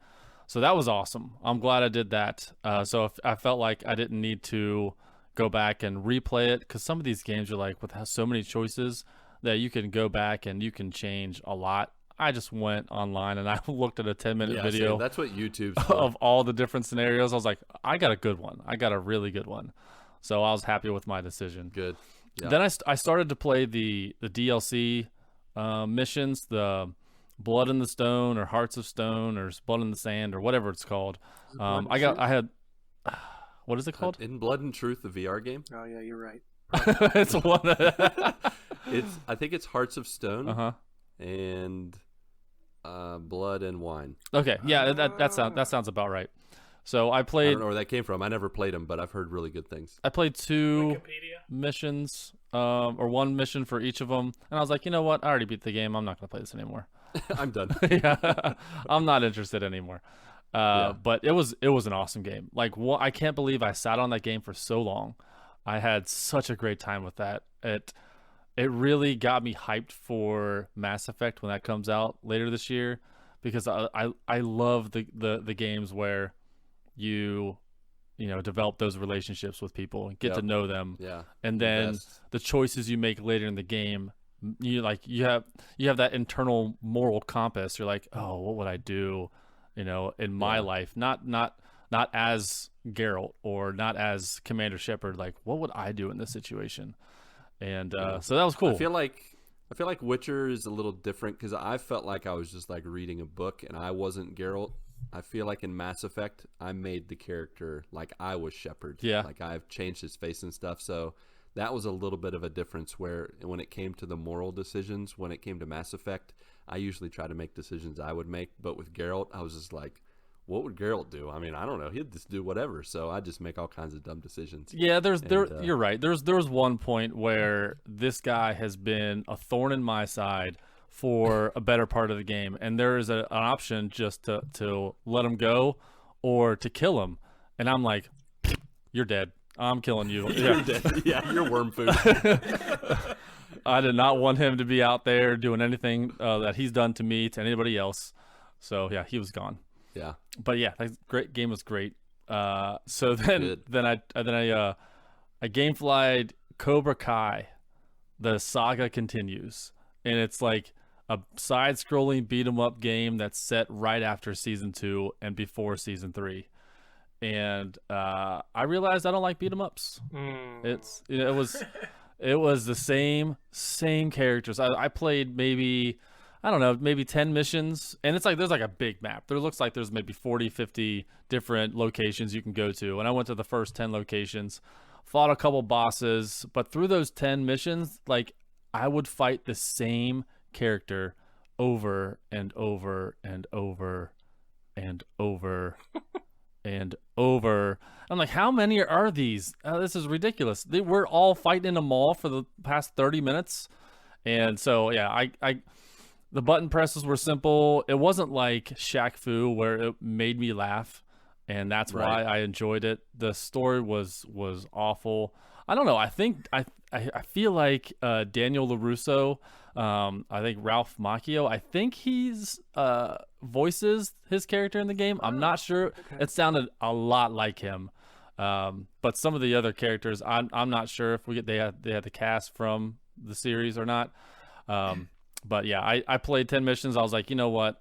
so that was awesome. I'm glad I did that. So if I felt like I didn't need to go back and replay it, because some of these games are like with so many choices that you can go back and you can change a lot. I just went online and I looked at a 10-minute video. Same. That's what YouTube's for. Of all the different scenarios. I was like, I got a good one. I got a really good one. So I was happy with my decision. Good. Yeah. Then I started to play the DLC missions, the Blood in the Stone or Hearts of Stone or Blood in the Sand or whatever it's called. I had what is it called? In Blood and Truth, the VR game. Oh yeah, you're right. It's one. I think it's Hearts of Stone. And Blood and Wine. okay, yeah, that sounds about right. So I I played. don't know where that came from. I never played them, but I've heard really good things. I played 2 Wikipedia. missions, or 1 mission for each of them, and I was like, you know what? I already beat the game. I'm not gonna play this anymore. I'm done. Yeah, I'm not interested anymore. Yeah. But it was an awesome game. Like, I can't believe I sat on that game for so long. I had such a great time with that. It really got me hyped for Mass Effect when that comes out later this year, because I love the games where you develop those relationships with people and get to know them. Yeah. And then Best. the choices you make later in the game, you have that internal moral compass. You're like, oh, what would I do, in my life? Not as Geralt or not as Commander Shepard. Like, what would I do in this situation? And so that was cool. I feel like Witcher is a little different because I felt like I was just like reading a book and I wasn't Geralt. I feel like in Mass Effect, I made the character like I was Shepard. Yeah. Like I've changed his face and stuff. So that was a little bit of a difference where when it came to the moral decisions, when it came to Mass Effect, I usually try to make decisions I would make. But with Geralt, I was just like, what would Geralt do? I mean, I don't know. He'd just do whatever. So I just make all kinds of dumb decisions. Yeah, you're right. There's one point where this guy has been a thorn in my side for a better part of the game, and there is an option just to let him go or to kill him, and I'm like, you're dead. I'm killing you. You're dead. Yeah, you're worm food. I did not want him to be out there doing anything that he's done to me, to anybody else. So yeah, he was gone. Yeah. But yeah, that great game was great. So then I gameflied Cobra Kai. The saga continues, and it's like a side-scrolling beat-em-up game that's set right after season 2 and before season 3. And I realized I don't like beat-em-ups. It was the same characters. I played maybe 10 missions, and it's like there's like a big map. There looks like there's maybe 40, 50 different locations you can go to, and I went to the first 10 locations, fought a couple bosses, but through those 10 missions, like I would fight the same character over and over and over and over and over. I'm like, how many are these? This is ridiculous. We're all fighting in a mall for the past 30 minutes. And so, yeah, the button presses were simple. It wasn't like Shaq Fu where it made me laugh, and that's why I enjoyed it. The story was awful. I don't know. I think I feel like Daniel LaRusso I think Ralph Macchio. I think he's voices his character in the game. I'm not sure. Okay. It sounded a lot like him. But some of the other characters, I'm not sure if they had the cast from the series or not. But yeah, I played 10 missions. I was like, you know what?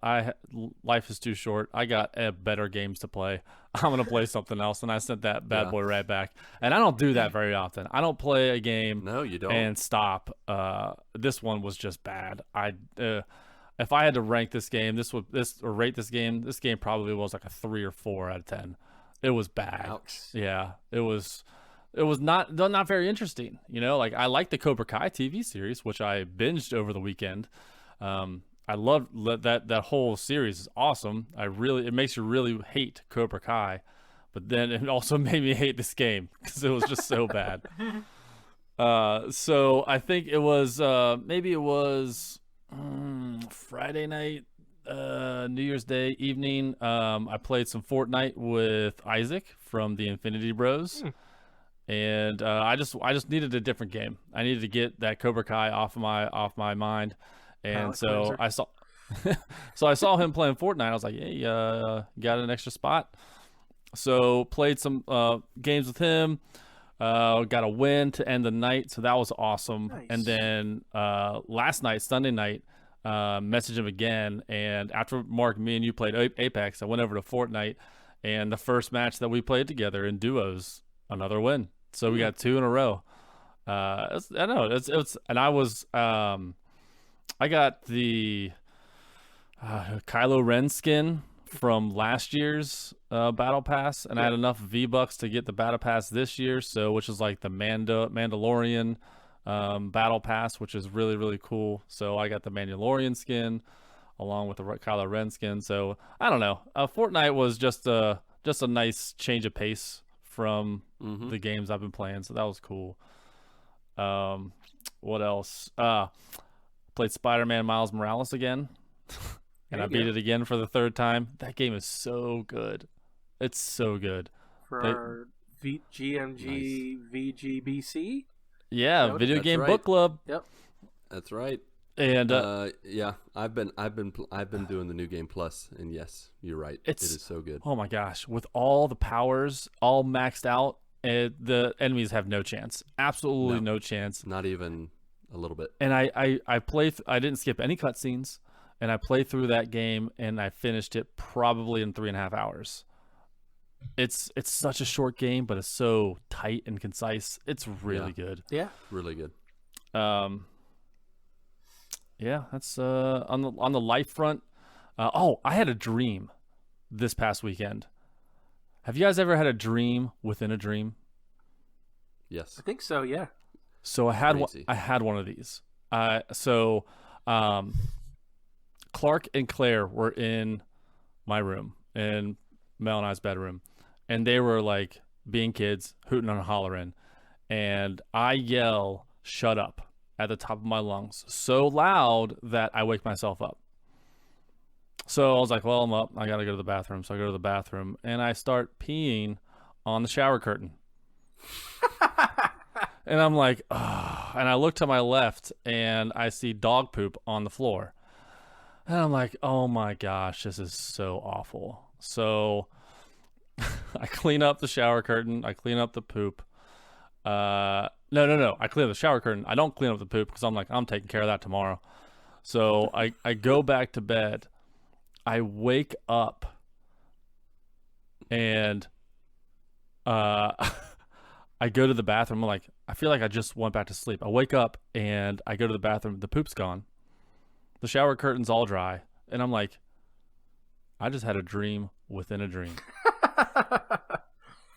Life is too short. I got better games to play. I'm going to play something else. And I sent that bad boy right back. And I don't do that very often. I don't play a game No, you don't. and stop. This one was just bad. If I had to rank this game, or rate this game probably was like a 3 or 4 out of 10. It was bad. Ouch. Yeah, it was not very interesting. You know, like I like the Cobra Kai TV series, which I binged over the weekend. I love that whole series is awesome. It makes you really hate Cobra Kai, but then it also made me hate this game because it was just so bad. So I think it was maybe it was Friday night, New Year's Day evening. I played some Fortnite with Isaac from the Infinity Bros. And I just needed a different game. I needed to get that Cobra Kai off my mind. And so I saw him playing Fortnite. I was like, hey, got an extra spot. So played some games with him. Got a win to end the night, so that was awesome. Nice. And then last night, Sunday night, messaged him again. And after Mark, me and you played Apex, I went over to Fortnite, and the first match that we played together in duos, another win. So we got 2 in a row. I know it's and I got the Kylo Ren skin from last year's battle pass, and I had enough V-Bucks to get the battle pass this year, which is like the Mandalorian battle pass, which is really, really cool. So I got the Mandalorian skin along with the Kylo Ren skin. So I don't know. Fortnite was just a nice change of pace from the games I've been playing, so that was cool. What else? Played Spider-Man Miles Morales again, and I beat it again for the 3rd time. That game is so good. It's so good. For our GMG VGBC? Yeah, Video Game right. Book Club. Yep. That's right. And yeah, I've been doing the New Game Plus, and yes, you're right. It is so good. Oh my gosh, with all the powers all maxed out, the enemies have no chance. Absolutely no chance. Not even a little bit. And I didn't skip any cutscenes, and I played through that game, and I finished it probably in 3.5 hours. It's such a short game, but it's so tight and concise. It's really good. Yeah, really good. Yeah, that's on the life front. I had a dream this past weekend. Have you guys ever had a dream within a dream? Yes. I think so. Yeah. So I had one of these. Clark and Claire were in my room, in Mel and I's bedroom, and they were like being kids, hooting and hollering, and I yell, "Shut up," at the top of my lungs, so loud that I wake myself up. So I was like, well, I'm up. I got to go to the bathroom. So I go to the bathroom, and I start peeing on the shower curtain. And I'm like, oh. And I look to my left, and I see dog poop on the floor. And I'm like, oh, my gosh, this is so awful. So I clean up the shower curtain. I clean up the poop. No. I clean up the shower curtain. I don't clean up the poop because I'm like, I'm taking care of that tomorrow. So I go back to bed. I wake up and I go to the bathroom. I'm like, I feel like I just went back to sleep. I wake up and I go to the bathroom. The poop's gone. The shower curtain's all dry. And I'm like, I just had a dream within a dream.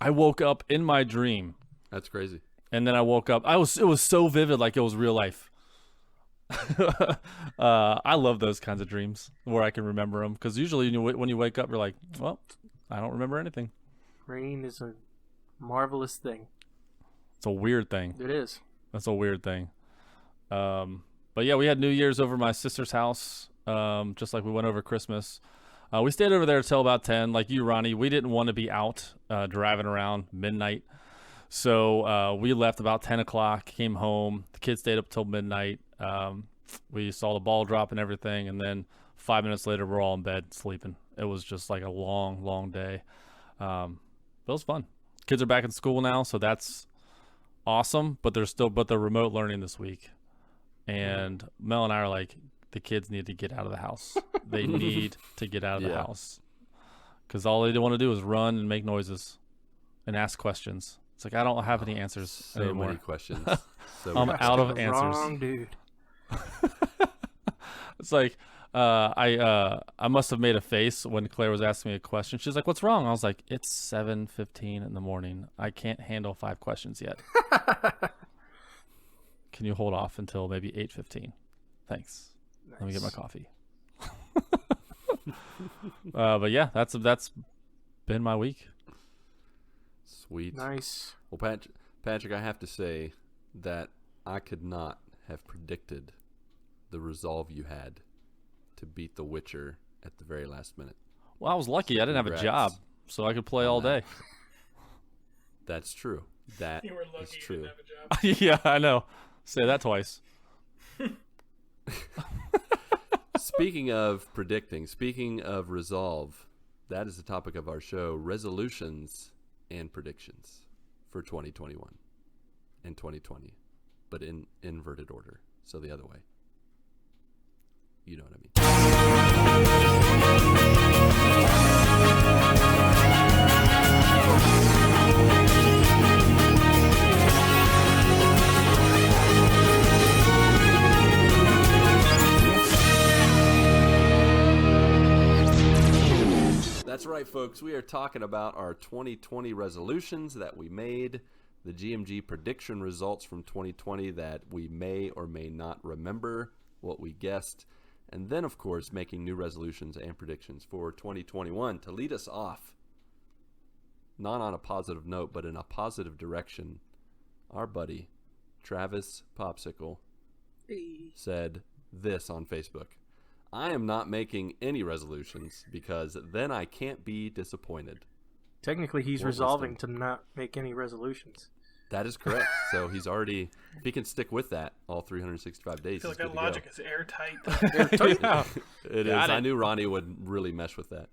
I woke up in my dream. That's crazy. And then I woke up. It was so vivid, like it was real life. I love those kinds of dreams where I can remember them, because usually when you wake up, you're like, well, I don't remember anything. Rain is a marvelous thing. It's a weird thing. It is. That's a weird thing. But yeah, we had New Year's over my sister's house, just like we went over Christmas. We stayed over there till about 10, like you, Ronnie. We didn't want to be out driving around midnight. So we left about 10 o'clock, came home. The kids stayed up till midnight. we saw the ball drop and everything, and then 5 minutes later we're all in bed sleeping. It was just like a long day. But it was fun. Kids are back in school now, so that's awesome. But they're remote learning this week, and Mel and I are like, the kids need to get out of the house. They need to get out of the house, because all they want to do is run and make noises and ask questions. It's like, I don't have any answers anymore. So many questions. I'm out of answers. Wrong dude. It's like, I must have made a face when Claire was asking me a question. She's like, "What's wrong?" I was like, "It's 7:15 in the morning. I can't handle 5 questions yet. Can you hold off until maybe 8:15? Thanks. Nice. Let me get my coffee." But yeah, that's been my week. Sweet. Nice. Well, Patrick, I have to say that I could not have predicted the resolve you had to beat The Witcher at the very last minute. Well, I was lucky. I didn't have a job, so I could play all day. That's true. That You were lucky is you true. didn't have a job. Yeah, I know. Say that twice. Speaking of predicting, speaking of resolve, that is the topic of our show, resolutions and predictions for 2021 and 2020, but in inverted order, so the other way. You know what I mean. That's right, folks. We are talking about our 2020 resolutions that we made, the GMG prediction results from 2020 that we may or may not remember, what we guessed, and then, of course, making new resolutions and predictions for 2021 to lead us off, not on a positive note, but in a positive direction. Our buddy, Travis Popsicle, said this on Facebook: "I am not making any resolutions because then I can't be disappointed." Technically, he's What resolving wisdom. to not make any resolutions. That is correct. So he's already, if he can stick with that all 365 days, I feel he's like good that to logic go. is airtight. Yeah. It is. Got it. I knew Ronnie would really mesh with that.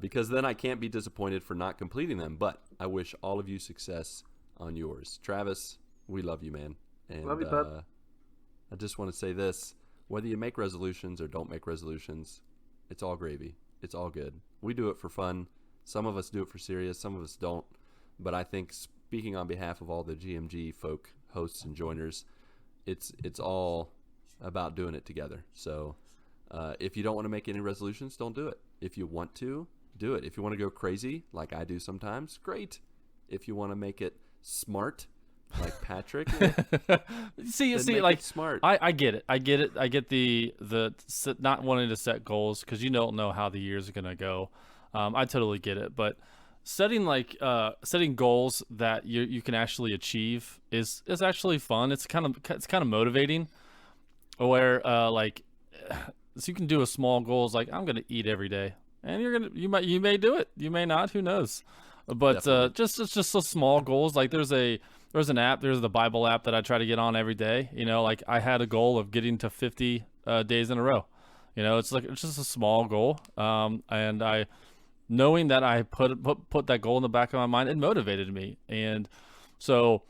Because then I can't be disappointed for not completing them. But I wish all of you success on yours. Travis, we love you, man. And, Love you, bud. I just want to say this. Whether you make resolutions or don't make resolutions, it's all gravy. It's all good. We do it for fun. Some of us do it for serious. Some of us don't. But I think, speaking on behalf of all the GMG folk, hosts and joiners, it's all about doing it together. So if you don't want to make any resolutions, don't do it. If you want to, do it. If you want to go crazy, like I do sometimes, great. If you want to make it smart, like Patrick, see, make like it smart. I get it. I get the not wanting to set goals because you don't know how the year's gonna go. I totally get it, but setting goals that you can actually achieve is actually fun. It's kind of motivating. Where so you can do a small goals like I'm gonna eat every day, and you may do it, you may not, who knows. But just so small goals. Like there's an app, there's the Bible app that I try to get on every day. You know, like I had a goal of getting to 50 days in a row. You know, it's just a small goal. And I, knowing that I put that goal in the back of my mind, it motivated me. And so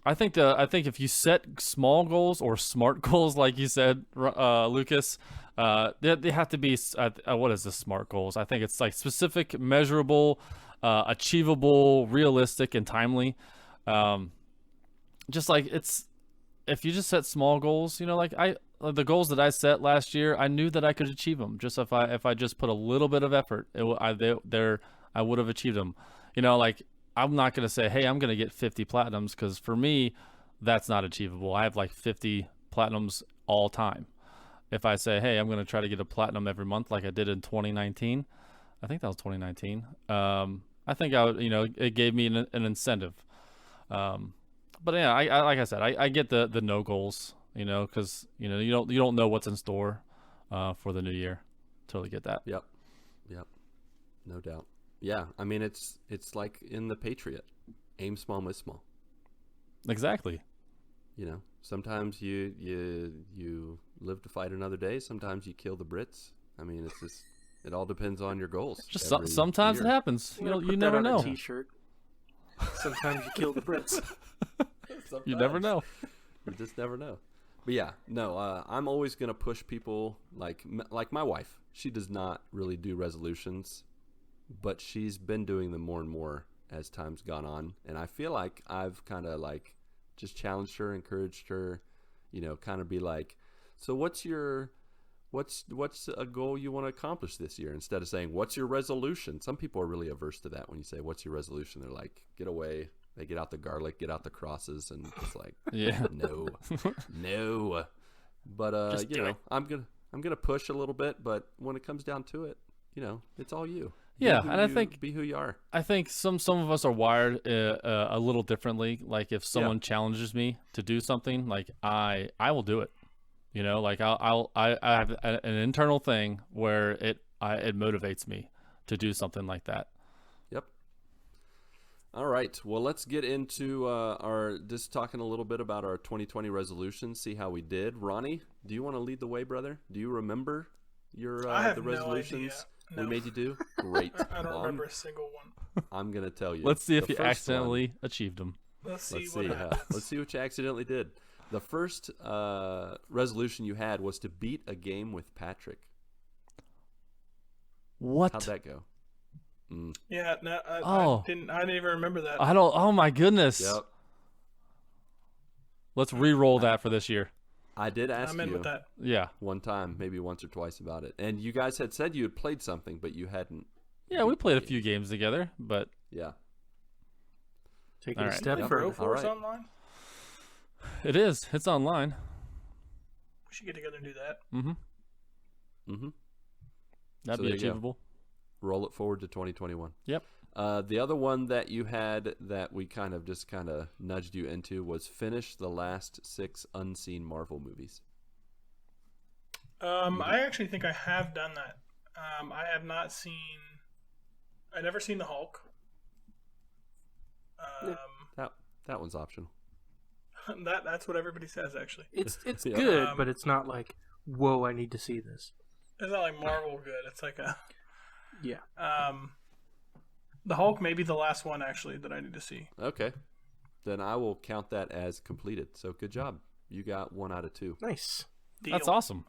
I think if you set small goals or SMART goals, like you said, Lucas, they have to be what is the SMART goals? I think it's like specific, measurable, achievable, realistic, and timely. Just like if you just set small goals, you know, like the goals that I set last year, I knew that I could achieve them. Just if I just put a little bit of effort, I would have achieved them. You know, like I'm not going to say, hey, I'm going to get 50 platinums, because for me, that's not achievable. I have like 50 platinums all time. If I say, hey, I'm going to try to get a platinum every month like I did in 2019, I think that was 2019. I think it gave me an incentive. But yeah, I like I said, I get the no goals, you know, because you don't know what's in store for the new year. Totally get that. Yep, no doubt. Yeah, I mean it's like in The Patriot, aim small, miss small. Exactly. sometimes you live to fight another day. Sometimes you kill the Brits. I mean, it's just it all depends on your goals. Just sometimes year. it happens. You never know. T-shirt. Sometimes you kill the Brits. You never know. You just never know. But yeah, no, I'm always gonna push people like my wife. She does not really do resolutions, but she's been doing them more and more as time's gone on, and I feel like I've kind of like just challenged her, encouraged her, kind of be like, so what's a goal you want to accomplish this year, instead of saying what's your resolution. Some people are really averse to that. When you say what's your resolution, they're like, get away. They get out the garlic, get out the crosses, and it's like, yeah, no. But I'm gonna push a little bit, but when it comes down to it, it's all you. Yeah, and I think be who you are. I think some of us are wired a little differently. Like if someone challenges me to do something, like I will do it. Like I have an internal thing where it motivates me to do something like that. Yep. All right. Well, let's get into just talking a little bit about our 2020 resolutions. See how we did. Ronnie, do you want to lead the way, brother? Do you remember your the resolutions we made you do? Great. I don't remember a single one. I'm gonna tell you. Let's see if you accidentally achieved them. Let's see what you accidentally did. The first resolution you had was to beat a game with Patrick. What? How'd that go? Yeah, no, I didn't even remember that. I don't. Oh my goodness. Yep. Let's re-roll that for this year. I did ask I'm in you with that. Yeah. one time, maybe once or twice about it, and you guys had said you had played something, but you hadn't. Yeah, we played a few games together, but yeah. Taking a step further. All right. Online? It is. It's online. We should get together and do that. Mm-hmm. That'd be achievable. Roll it forward to 2021. Yep. The other one that you had that we kind of nudged you into was finish the last 6 unseen Marvel movies. I actually think I have done that. I have not seen. I never seen the Hulk. That one's optional. That's what everybody says. Actually, it's good, but it's not like, whoa, I need to see this. It's not like Marvel good. It's like a yeah. The Hulk may be the last one actually that I need to see. Okay, then I will count that as completed. So good job. You got 1 out of 2. Nice. Deal. That's awesome.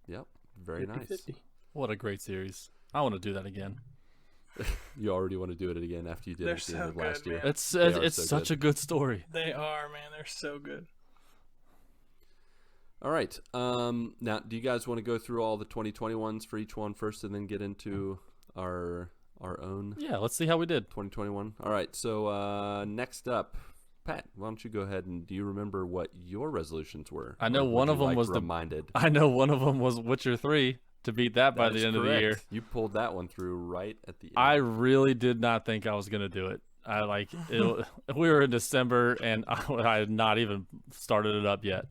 Yep. Very 50-50. nice. What a great series. I want to do that again. You already want to do it again after you did it at the end of last year. Man. It's such a good story. They are, man. They're so good. All right. Now, do you guys want to go through all the 2021s for each one first, and then get into our own? Yeah, let's see how we did. 2021. All right. So next up, Pat, why don't you go ahead and do you remember what your resolutions were? I know one of them was reminded. I know one of them was Witcher 3 to beat that by the end of the year. You pulled that one through right at the end. I really did not think I was going to do it. We were in December and I had not even started it up yet.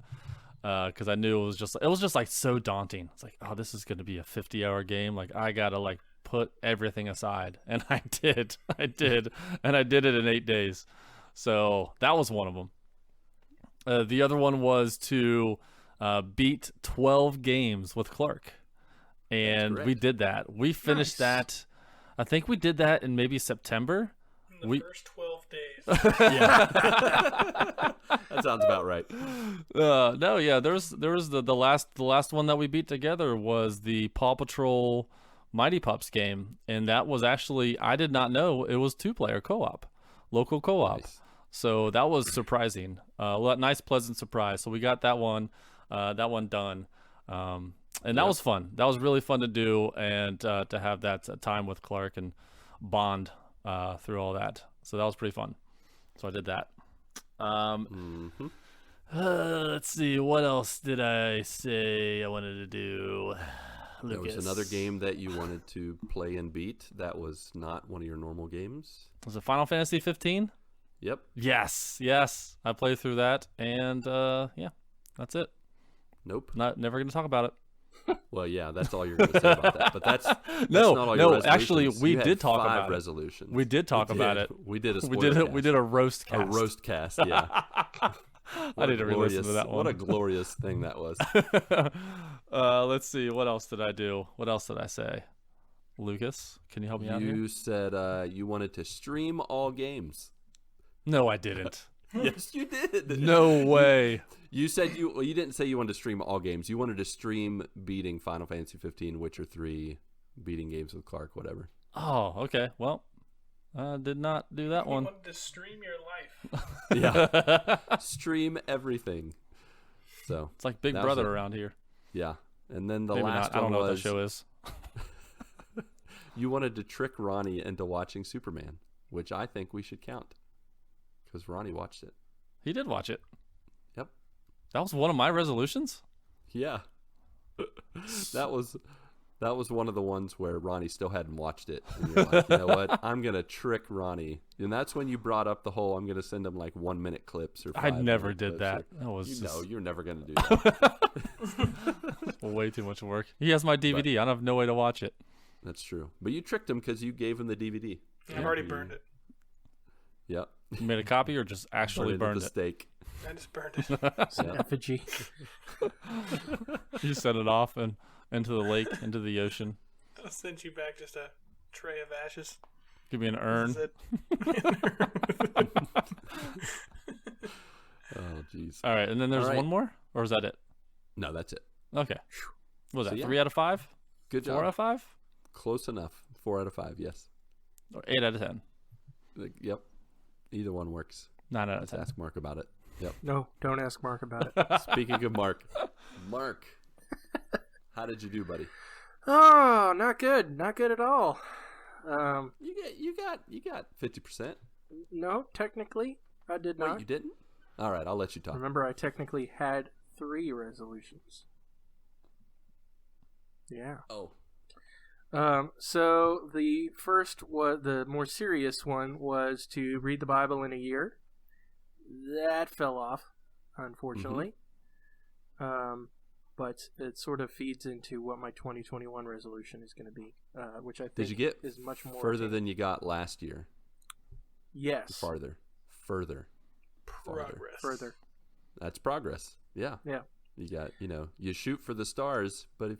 Because I knew it was just like so daunting. It's like, oh, this is going to be a 50-hour game. Like I gotta like put everything aside, and I did, and I did it in 8 days. So that was one of them. The other one was to beat 12 games with Clark, and we did that. We finished that. I think we did that in maybe September. In the first 12 days. That sounds about right. No, yeah, there was the last one that we beat together was the Paw Patrol Mighty Pups game, and that was actually, I did not know it was 2-player co-op, local co-op. Nice. So that was surprising. Nice, pleasant surprise. So we got that one done, and that was fun. That was really fun to do, and to have that time with Clark and bond through all that. So that was pretty fun. So I did that. Let's see, what else did I say I wanted to do? There was another game that you wanted to play and beat that was not one of your normal games. Was it Final Fantasy 15? Yep. Yes. I played through that, and yeah, that's it. Nope. Never going to talk about it. Well, yeah, that's all you're going to say about that. But that's no, not all your resolutions. Actually, we did talk about resolutions. We did talk about it. We did a we did a roast cast. A roast cast, yeah. I need to re-listen to that one. What a glorious thing that was. Let's see. What else did I do? What else did I say? Lucas, can you help me out here? You said you wanted to stream all games. No, I didn't. Yes, you did. No way. You said you didn't say you wanted to stream all games. You wanted to stream beating Final Fantasy 15, Witcher 3, beating games with Clark, whatever. Oh, okay. Well, I did not do that one. You wanted to stream your life. Yeah. Stream everything. So it's like Big Brother around here. Yeah. And then the Maybe last not. I don't one know what was that show is. you wanted to trick Ronnie into watching Superman, which I think we should count because Ronnie watched it. He did watch it. Yep. That was one of my resolutions? Yeah. That was one of the ones where Ronnie still hadn't watched it. And you're like, you know what? I'm going to trick Ronnie. And that's when you brought up the whole I'm going to send him like 1 minute clips or 5 I never minute did clips that. or, That was you're never going to do that. way too much work. He has my DVD. I don't have no way to watch it. That's true. But you tricked him because you gave him the DVD. I've already burned it. Yep. You made a copy or just actually burned the it? stake. I just burned it. It's an effigy. You sent it off and into the lake, into the ocean. I'll send you back just a tray of ashes. Give me an urn. This is it. Oh, jeez. All right, and then there's All right. one more? Or is that it? No, that's it. Okay. What was that, So, yeah. 3 out of 5? Good job. 4 out of 5? Close enough. 4 out of 5, yes. Or 8 out of 10? Yep. Either one works. 9 out of Let's 10. ask Mark about it. Yep. No, don't ask Mark about it. Speaking of Mark. Mark, how did you do, buddy? Oh, not good. Not good at all. You got 50%. No, technically, I did Wait, not. you didn't? All right, I'll let you talk. Remember, I technically had 3 resolutions. Yeah. Oh. So the first the more serious one was to read the Bible in a year. That fell off, unfortunately. But it sort of feeds into what my 2021 resolution is going to be, which I think Did you get is much more further than you got last year? Yes. Further. Progress. Further. That's progress. Yeah. Yeah. You got, you shoot for the stars, but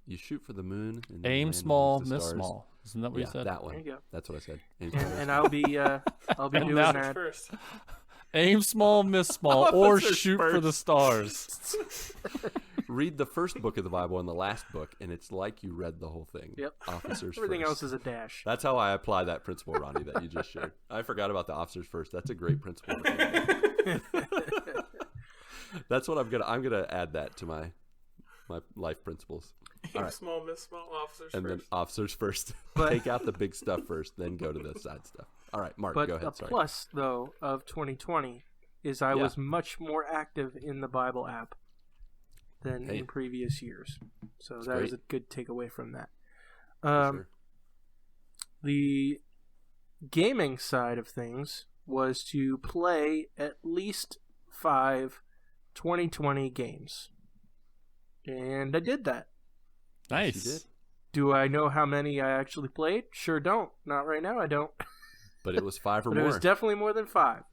you shoot for the moon. And then Aim land small, amongst the miss stars. small. Isn't that what you said? That one. There you go. That's what I said. Aim And I'll be doing now- that. First. Aim small, miss small, or Officers shoot for the stars. Read the first book of the Bible and the last book, and it's like you read the whole thing. Yep. Officers Everything first. else is a dash. That's how I apply that principle, Ronnie, that you just shared. I forgot about the officers first. That's a great principle. That's what I'm gonna add that to my life principles. All right. Small, miss small, officers And then first. officers first. But- Take out the big stuff first, then go to the side stuff. All right, Mark, But go a ahead. Sorry. plus, though, of 2020 is I Yeah. was much more active in the Bible app than Hey. in previous years. So That's that is great. a good takeaway from that. For sure. The gaming side of things was to play at least 5 2020 games. And I did that. Nice. You did. Do I know how many I actually played? Sure don't. Not right now, I don't. But it was 5 or But more. it was definitely more than 5.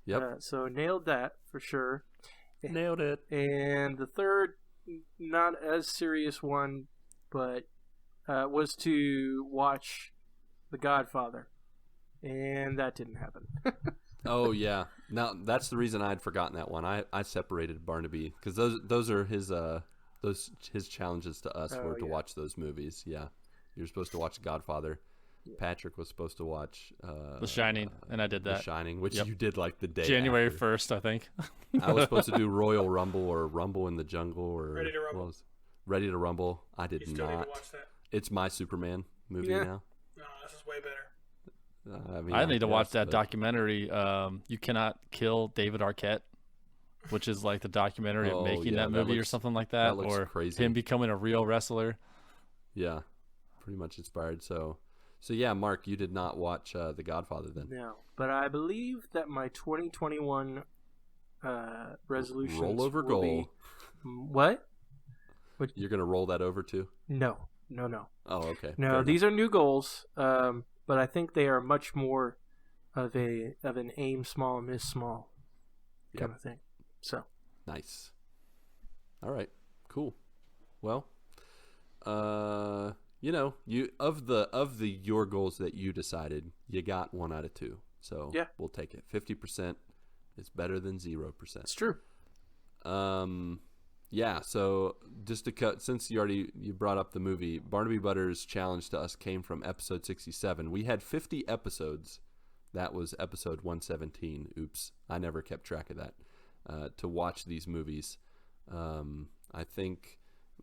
Yep. So nailed that for sure. Nailed it. And the third, not as serious one, but was to watch The Godfather. And that didn't happen. Oh yeah. Now that's the reason I'd forgotten that one. I separated Barnaby because those are his challenges to us were to watch those movies. Yeah, you're supposed to watch Godfather. Patrick was supposed to watch The Shining, and I did The that. Shining, which Yep. you did like the day January after. 1st, I think. I was supposed to do Royal Rumble or Rumble in the Jungle or Ready to Rumble. what was- Ready to Rumble. I did You still need not. to watch that. It's my Superman movie Yeah. now. No, this is way better. I need to watch guess, that but- documentary. You Cannot Kill David Arquette, which is like the documentary Oh, of making yeah, that that movie or looks- something like that, that looks or crazy. him becoming a real wrestler. Yeah, pretty much inspired. So yeah, Mark, you did not watch The Godfather then. No. But I believe that my 2021 resolutions Rollover will goal. be... What? You're gonna roll that over too. No. Oh, okay. No, Fair these are new goals, but I think they are much more of an aim small, miss small kind of thing. So nice. All right, cool. Well, you of the your goals that you decided, you got 1 out of 2. So yeah, we'll take it. 50% is better than 0%. It's true. Yeah. So just to cut, since you brought up the movie, Barnaby Butters' challenge to us came from episode 67. We had 50 episodes. That was episode 117. Oops, I never kept track of that. To watch these movies, I think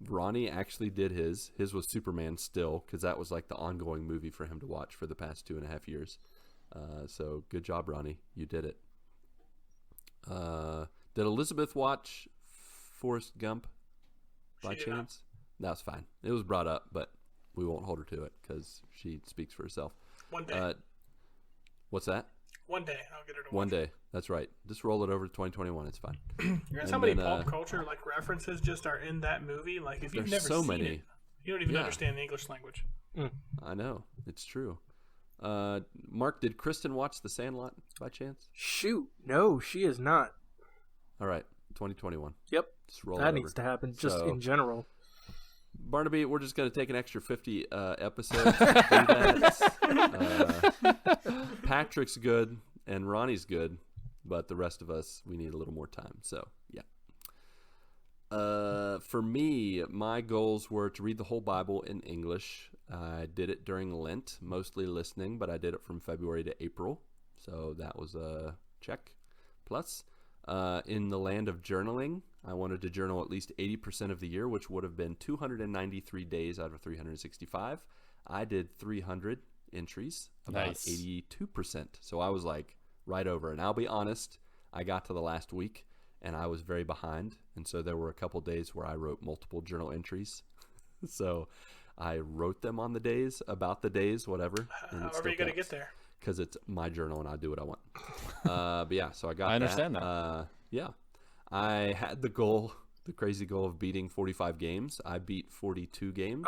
Ronnie actually did his. His was Superman still, because that was like the ongoing movie for him to watch for the past 2.5 years. So good job, Ronnie. You did it. Did Elizabeth watch Forrest Gump by chance? That's fine. It was brought up, but we won't hold her to it because she speaks for herself. One day. What's that? One day. I'll get her to watch One day. That's right. Just roll it over to 2021. It's fine. Here's how many pop culture references just are in that movie. Like if you've never seen it, you don't even understand the English language. I know. It's true. Mark, did Kristen watch The Sandlot by chance? Shoot. No, she is not. All right. 2021. Yep. Just roll that it needs to happen just in general. Barnaby, we're just going to take an extra 50 episodes to do that. Patrick's good and Ronnie's good, but the rest of us, we need a little more time. So, yeah. For me, my goals were to read the whole Bible in English. I did it during Lent, mostly listening, but I did it from February to April. So that was a check. Plus, in the land of journaling, I wanted to journal at least 80% of the year, which would have been 293 days out of 365. I did 300 entries, about 82%. So I was like right over. And I'll be honest, I got to the last week and I was very behind. And so there were a couple days where I wrote multiple journal entries. So I wrote them on the days, about the days, whatever. How are you going to get there? Because it's my journal and I do what I want. But yeah, so I got that. I understand that. Yeah. I had the crazy goal of beating 45 games. I beat 42 games.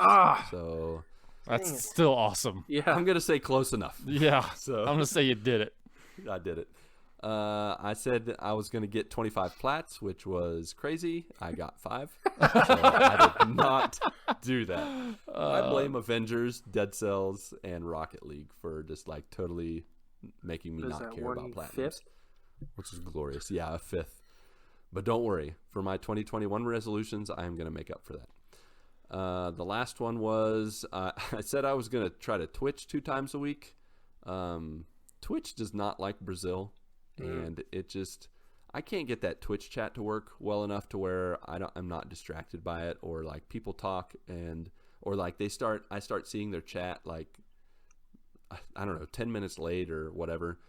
So that's still awesome. Yeah. I'm going to say close enough. Yeah. So I'm going to say you did it. I did it. I said I was going to get 25 plats, which was crazy. I got 5. So I did not do that. I blame Avengers, Dead Cells, and Rocket League for just like totally making me not care about platinums. Which is glorious. Yeah, a 5th. But don't worry. For my 2021 resolutions, I am going to make up for that. The last one was I said I was going to try to Twitch 2 times a week. Twitch does not like Brazil. And it just, I can't get that Twitch chat to work well enough to where I'm not distracted by it, or like people talk or like I start seeing their chat like, I don't know, 10 minutes late or whatever.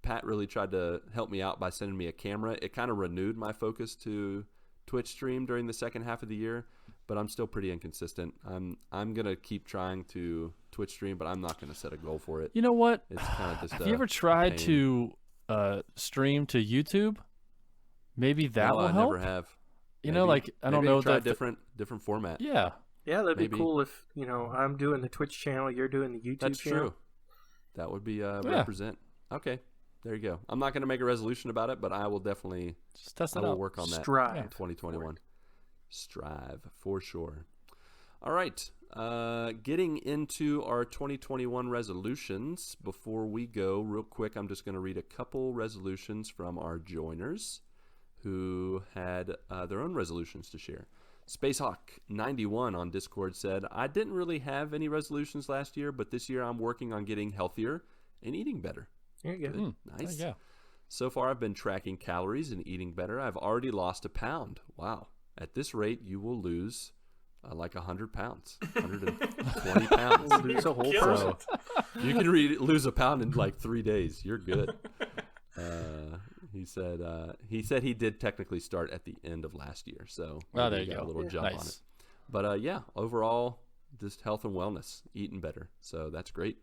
Pat really tried to help me out by sending me a camera. It kind of renewed my focus to Twitch stream during the second half of the year, but I'm still pretty inconsistent. I'm going to keep trying to Twitch stream, but I'm not going to set a goal for it. You know what? It's kind of just have you ever tried to stream to YouTube? Maybe that will help. I never have. You know, like I don't know try that different format. Yeah, that'd be cool if I'm doing the Twitch channel, you're doing the YouTube That's channel. true. That would be represent. Okay, there you go. I'm not going to make a resolution about it, but I will definitely just test it I will out. work on that Strive in 2021. Strive for sure. All right. Getting into our 2021 resolutions. Before we go, real quick, I'm just going to read a couple resolutions from our joiners who had their own resolutions to share. Spacehawk91 on Discord said, I didn't really have any resolutions last year, but this year I'm working on getting healthier and eating better. There you go. Nice. Yeah. So far, I've been tracking calories and eating better. I've already lost 1 pound. Wow. At this rate, you will lose like 100 pounds, 120 pounds. Lose a whole So you can lose 1 pound in like 3 days. You're good. He said he did technically start at the end of last year, so there you got go. a little jump on it. But yeah, overall, just health and wellness, eating better. So that's great.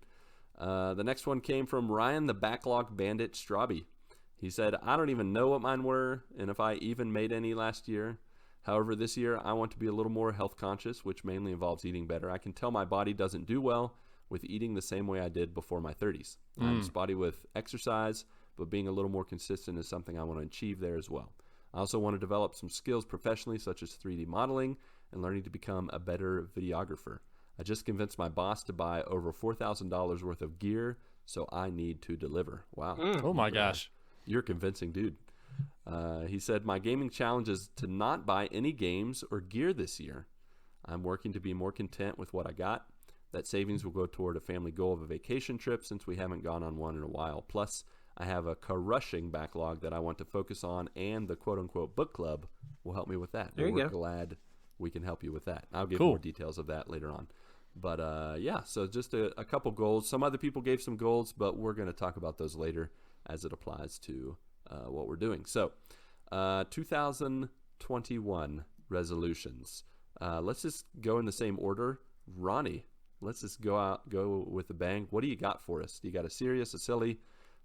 The next one came from Ryan the Backlog Bandit Straubby. He said, I don't even know what mine were and if I even made any last year. However, this year I want to be a little more health conscious, which mainly involves eating better. I can tell my body doesn't do well with eating the same way I did before my 30s. I'm spotty with exercise, but being a little more consistent is something I want to achieve there as well. I also want to develop some skills professionally, such as 3D modeling and learning to become a better videographer. I just convinced my boss to buy over $4,000 worth of gear, so I need to deliver. Wow. Oh my gosh. You're a convincing dude. He said, my gaming challenge is to not buy any games or gear this year. I'm working to be more content with what I got. That savings will go toward a family goal of a vacation trip since we haven't gone on one in a while. Plus, I have a crushing backlog that I want to focus on, and the quote-unquote book club will help me with that. There you We're go. glad we can help you with that. I'll give Cool. more details of that later on. But, yeah, so just a couple goals. Some other people gave some goals, but we're going to talk about those later as it applies to what we're doing. So, 2021 resolutions. Let's just go in the same order. Ronnie, let's just go with a bang. What do you got for us? Do you got a serious, a silly,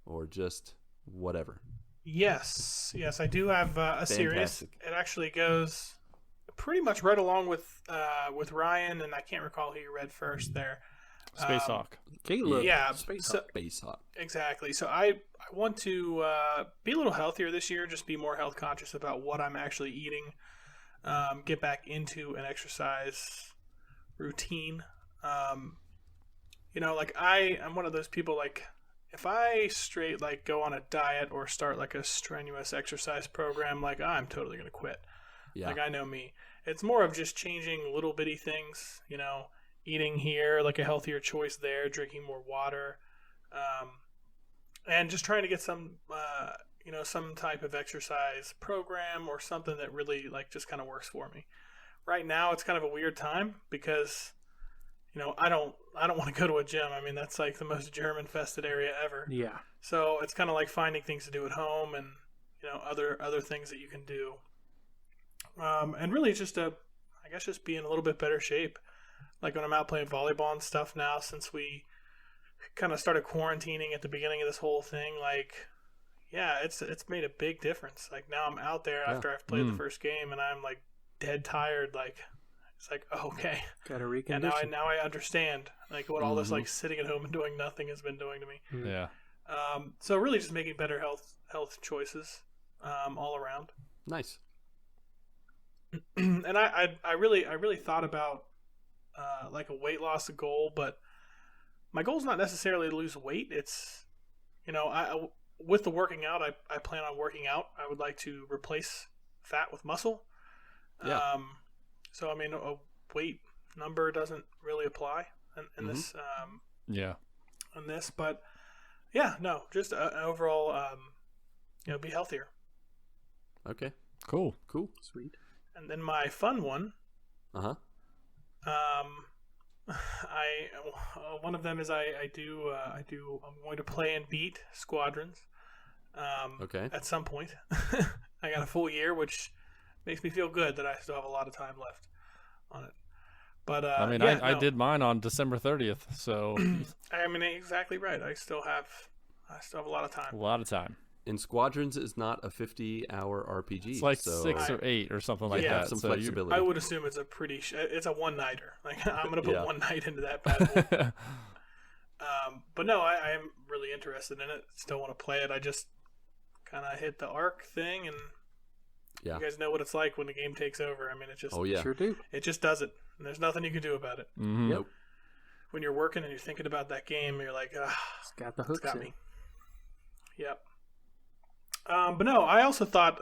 or just whatever? Yes, I do have a serious. Fantastic. It actually goes pretty much right along with Ryan, and I can't recall who you read first there. Space Hawk. Caleb. Yeah, Space so- Hawk. Space Hawk. Exactly. So I want to be a little healthier this year, just be more health conscious about what I'm actually eating, get back into an exercise routine. Like I'm one of those people, like, if I straight like go on a diet or start like a strenuous exercise program, like I'm totally going to quit. Yeah. Like I know me. It's more of just changing little bitty things, eating here, like a healthier choice there, drinking more water, and just trying to get some type of exercise program or something that really like just kind of works for me. Right now, it's kind of a weird time because, I don't want to go to a gym. I mean, that's like the most germ-infested area ever. Yeah. So it's kind of like finding things to do at home and, other things that you can do. And really just just be in a little bit better shape. Like when I'm out playing volleyball and stuff now, since we kind of started quarantining at the beginning of this whole thing, like, yeah, it's made a big difference. Like now I'm out there after I've played the first game and I'm like dead tired. Like it's like, oh, okay. Got to And recondition. now I understand like what all this like sitting at home and doing nothing has been doing to me. Yeah. So really just making better health choices all around. Nice. And I really thought about like a weight loss goal, but my goal is not necessarily to lose weight. It's with the working out, I plan on working out. I would like to replace fat with muscle. Yeah. So I mean, a weight number doesn't really apply in this. Yeah. In this, but yeah, no, just an overall, be healthier. Okay. Cool. Sweet. And then my fun one. Uh-huh. One of them is I'm going to play and beat Squadrons. Okay. At some point. I got a full year, which makes me feel good that I still have a lot of time left on it. But I did mine on December 30th, so I mean, exactly right. I still have a lot of time. a lot of time. And Squadrons is not a 50-hour RPG. It's like so 6 or 8 or something like Yeah, that. some so flexibility. I would assume it's it's a one-nighter. Like I'm going to put Yeah. one night into that bad boy. But no, I am really interested in it. Still want to play it. I just kind of hit the arc thing, and Yeah. you guys know what it's like when the game takes over. I mean, it just Oh, yeah. Sure do. it just does it. And there's nothing you can do about it. Mhm. Nope. When you're working and you're thinking about that game, you're like, It's got the it's hooks got in. me. Yep. But no, I also thought,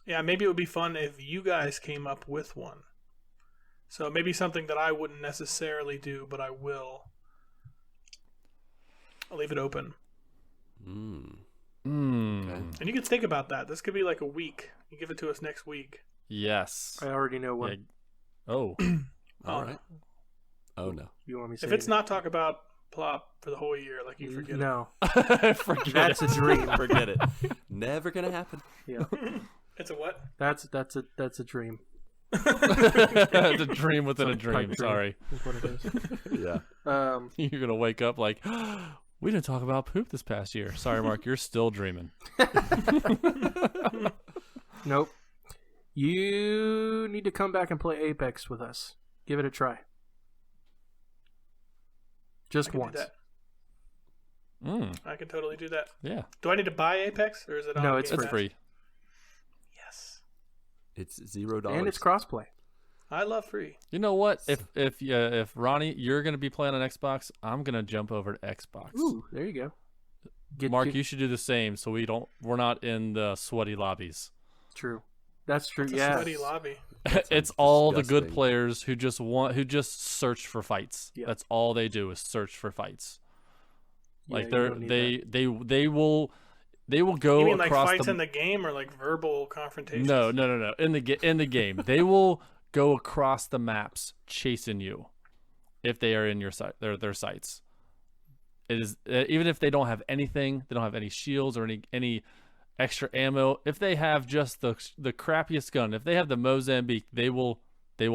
maybe it would be fun if you guys came up with one. So maybe something that I wouldn't necessarily do, but I will. I'll leave it open. Mm. Mm. Okay. And you can think about that. This could be like a week. You give it to us next week. Yes. I already know one. Yeah. Oh. All right. Oh, no. You want me to say If it's it? not talk about plop for the whole year, like you forget No. Forget That's it. a dream. Forget it. Never going to happen. Yeah. it. It's a what? That's a dream. It's a dream within a It's dream. pipe Sorry. Is what it is. Yeah. You're going to wake up like, we didn't talk about poop this past year. Sorry, Mark. You're still dreaming. Nope. You need to come back and play Apex with us. Give it a try. Just I can do once. that. Mm. I can totally do that. Yeah. Do I need to buy Apex, or is it on No, Game it's It's Pass? free. It's $0. And it's crossplay. I love free. You know what? If Ronnie, you're gonna be playing on Xbox, I'm gonna jump over to Xbox. Ooh, there you go. Mark, you should do the same, so we're not in the sweaty lobbies. True. That's true. It's Yeah. a sweaty lobby. It's all the good disgusting. players who just search for fights. Yeah. That's all they do is search for fights. Like you don't need they will go You mean like across fights in the game or like verbal confrontations? No. In the game, they will go across the maps chasing you if they are in your site, their sites. It is even if they don't have anything, they don't have any shields or any extra ammo. If they have just the crappiest gun, if they have the Mozambique, they will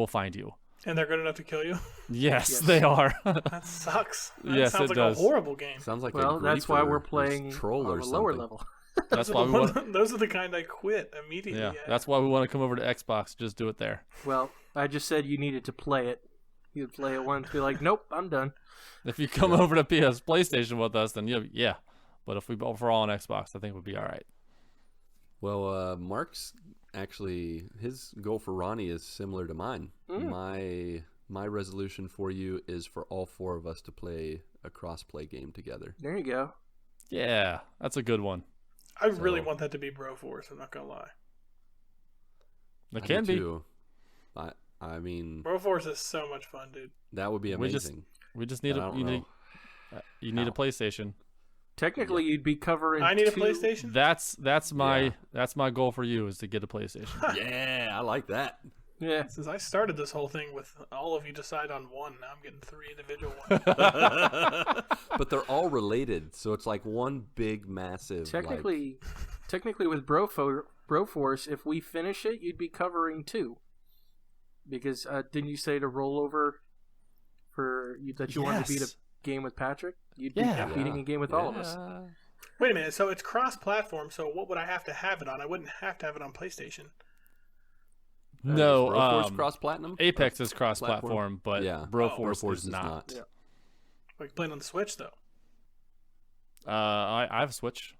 find you. And they're good enough to kill you? Yes, they are. That sucks. That Yes, sounds it like does. a horrible game. Sounds like Well, a that's why griefer we're or playing troll on or a lower something. level. That's why we want. Those are the kind I quit immediately. Yeah, that's why we want to come over to Xbox. Just do it there. Well, I just said you needed to play it. You'd play it once, be like, nope, I'm done. If you come over to PlayStation with us, then yeah. But if we're all on Xbox, I think we'll be all right. Well, Mark's actually, his goal for Ronnie is similar to mine. My resolution for you is for all 4 of us to play a cross-play game together. There you go. Yeah, that's a good one. I really want that to be Broforce, I'm not going to lie. It I can do be. too. I mean, Broforce is so much fun, dude. that would be amazing. We just need But I don't know you need a how. PlayStation. Technically, you'd be covering. I need a 2 PlayStation? That's my goal for you is to get a PlayStation. Yeah, I like that. Yeah. Since I started this whole thing with all of you decide on one, now I'm getting 3 individual ones. But they're all related, so it's like one big, massive. Technically with Broforce, if we finish it, you'd be covering 2. Because didn't you say to roll over that you wanted to beat a game with Patrick? You'd be beating a game with all of us. Wait a minute, so it's cross-platform, so what would I have to have it on? I wouldn't have to have it on PlayStation. No, Broforce cross-platinum? Apex is cross-platform, but Broforce is is not. Yeah. Like playing on the Switch, though. I have a Switch,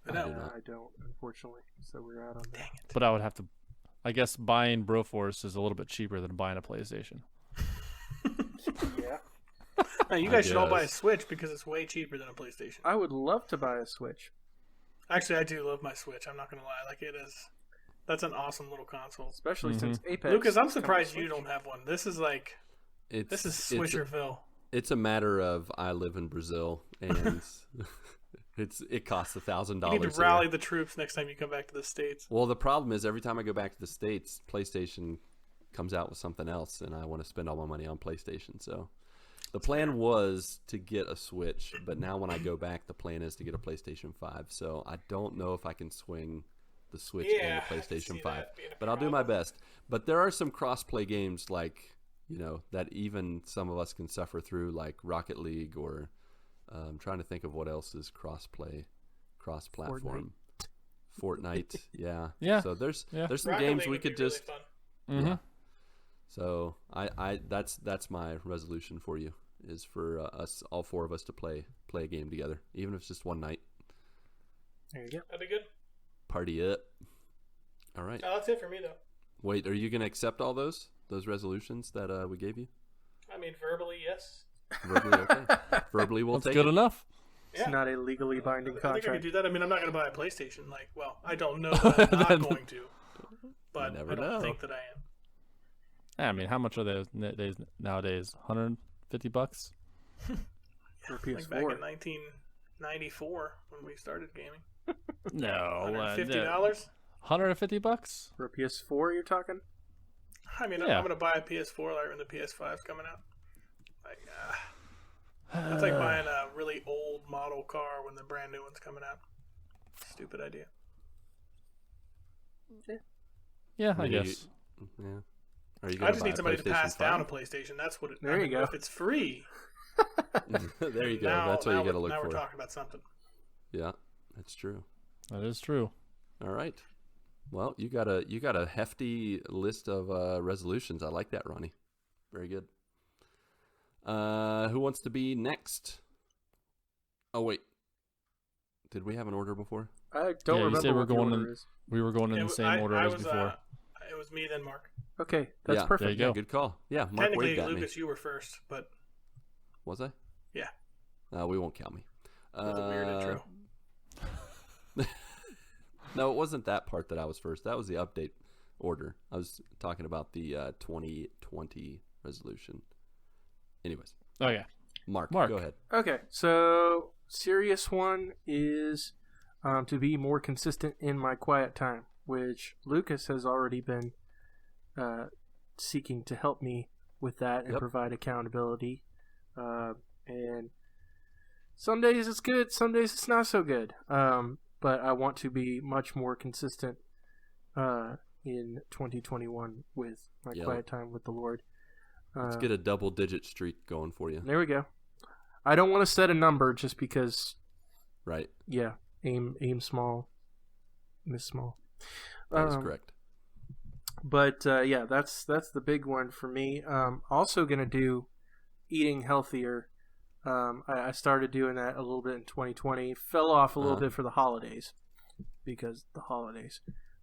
I know. do not. I don't, unfortunately. So we're out on that. Dang it. but I would have to. I guess buying Broforce is a little bit cheaper than buying a PlayStation. Yeah. No, you guys should all buy a guess. Switch because it's way cheaper than a PlayStation. I would love to buy a Switch. Actually, I do love my Switch. I'm not going to lie. Like, it is. That's an awesome little console. Especially since Apex. Lucas, I'm is coming surprised to you Switch. don't have one. This is like. This is Swisherville. It's a matter of I live in Brazil, and it costs $1,000. You need to rally the troops next time you come back to the States. Well, the problem is every time I go back to the States, PlayStation comes out with something else, and I want to spend all my money on PlayStation. So the plan was to get a Switch, but now when I go back, the plan is to get a PlayStation 5. So I don't know if I can swing the Switch and Yeah, the I can see PlayStation 5, that being a but I'll do my problem. best. But there are some cross-play games like, that even some of us can suffer through, like Rocket League, or I'm trying to think of what else is cross-platform. Fortnite, yeah. Yeah. So there's some Rocket games League we would be could really just fun. Mm-hmm. yeah. So that's my resolution for you, is for us, all 4 of us, to play a game together, even if it's just one night. There you go. That'd be good. Party up. All right. No, that's it for me, though. Wait, are you gonna accept all those resolutions that we gave you? I mean, verbally, yes. Verbally, okay. Verbally, we'll That's take good it. enough. It's not a legally binding I think I could contract. do that. I mean, I'm not going to buy a PlayStation. Like, well, I don't know that I'm not going to. But never I don't know. think that I am. I mean, how much are those nowadays? $150? For Like back in PS4. 1994 when we started gaming. No, $150? $150? For a PS4, you're talking? I mean, Yeah. I'm going to buy a PS4 like when the PS5's coming out. Like, that's like buying a really old model car when the brand new one's coming out. Stupid idea. Yeah, I Maybe guess. Yeah. Are you I gonna just buy need somebody to pass PlayStation down a 5? PlayStation. That's what it. There you go. If it's free, There you go. now- That's what now you got to we're- look now for. we're talking about something. Yeah, that's true. That is true. All right. Well, you got a hefty list of resolutions. I like that, Ronnie. Very good. Who wants to be next? Oh wait, did we have an order before? I don't Yeah, you remember said we're what the going order in- is. We were going in the same order as before. it was me then Mark. Okay, that's Yeah, perfect. There you go. Yeah, good call. Yeah, Mark Technically, waved at Lucas, me. you were first, but Was I? yeah, We won't count me. with a weird intro. No, it wasn't that part that I was first. That was the update order. I was talking about the 2020 resolution. Anyways, Okay. Mark, Mark. go ahead. Okay, so serious one is to be more consistent in my quiet time, which Lucas has already been seeking to help me with that and Yep. provide accountability. And some days it's good, some days it's not so good. But I want to be much more consistent in 2021 with my Yep. quiet time with the Lord. Let's get a double-digit streak going for you. There we go. I don't want to set a number just because, Right. yeah, aim small, miss small. That is correct. But yeah, that's the big one for me. Also gonna do eating healthier. I started doing that a little bit in 2020. Fell off a little bit for the holidays because the holidays.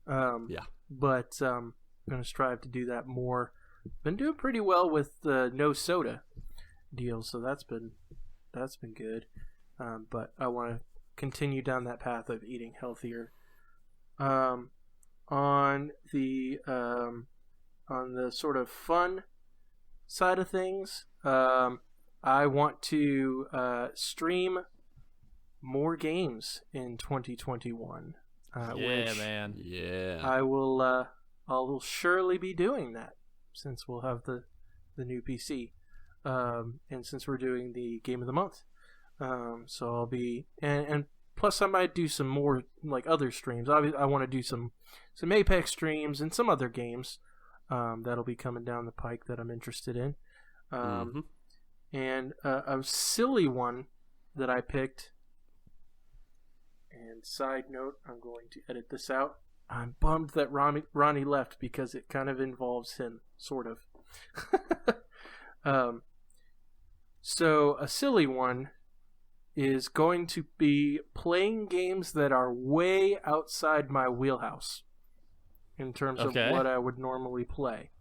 Yeah. But I'm gonna strive to do that more. Been doing pretty well with the no soda deal, so that's been good. But I want to continue down that path of eating healthier. On the sort of fun side of things, I want to stream more games in 2021. Yeah, Which man. Yeah. I will surely be doing that since we'll have the new PC, and since we're doing the game of the month. So I'll be and plus I might do some more like other streams. I want to do some Apex streams and some other games that'll be coming down the pike that I'm interested in. And a silly one that I picked. And side note, I'm going to edit this out. I'm bummed that Ronnie left because it kind of involves him, sort of. So a silly one is going to be playing games that are way outside my wheelhouse in terms of what I would normally play.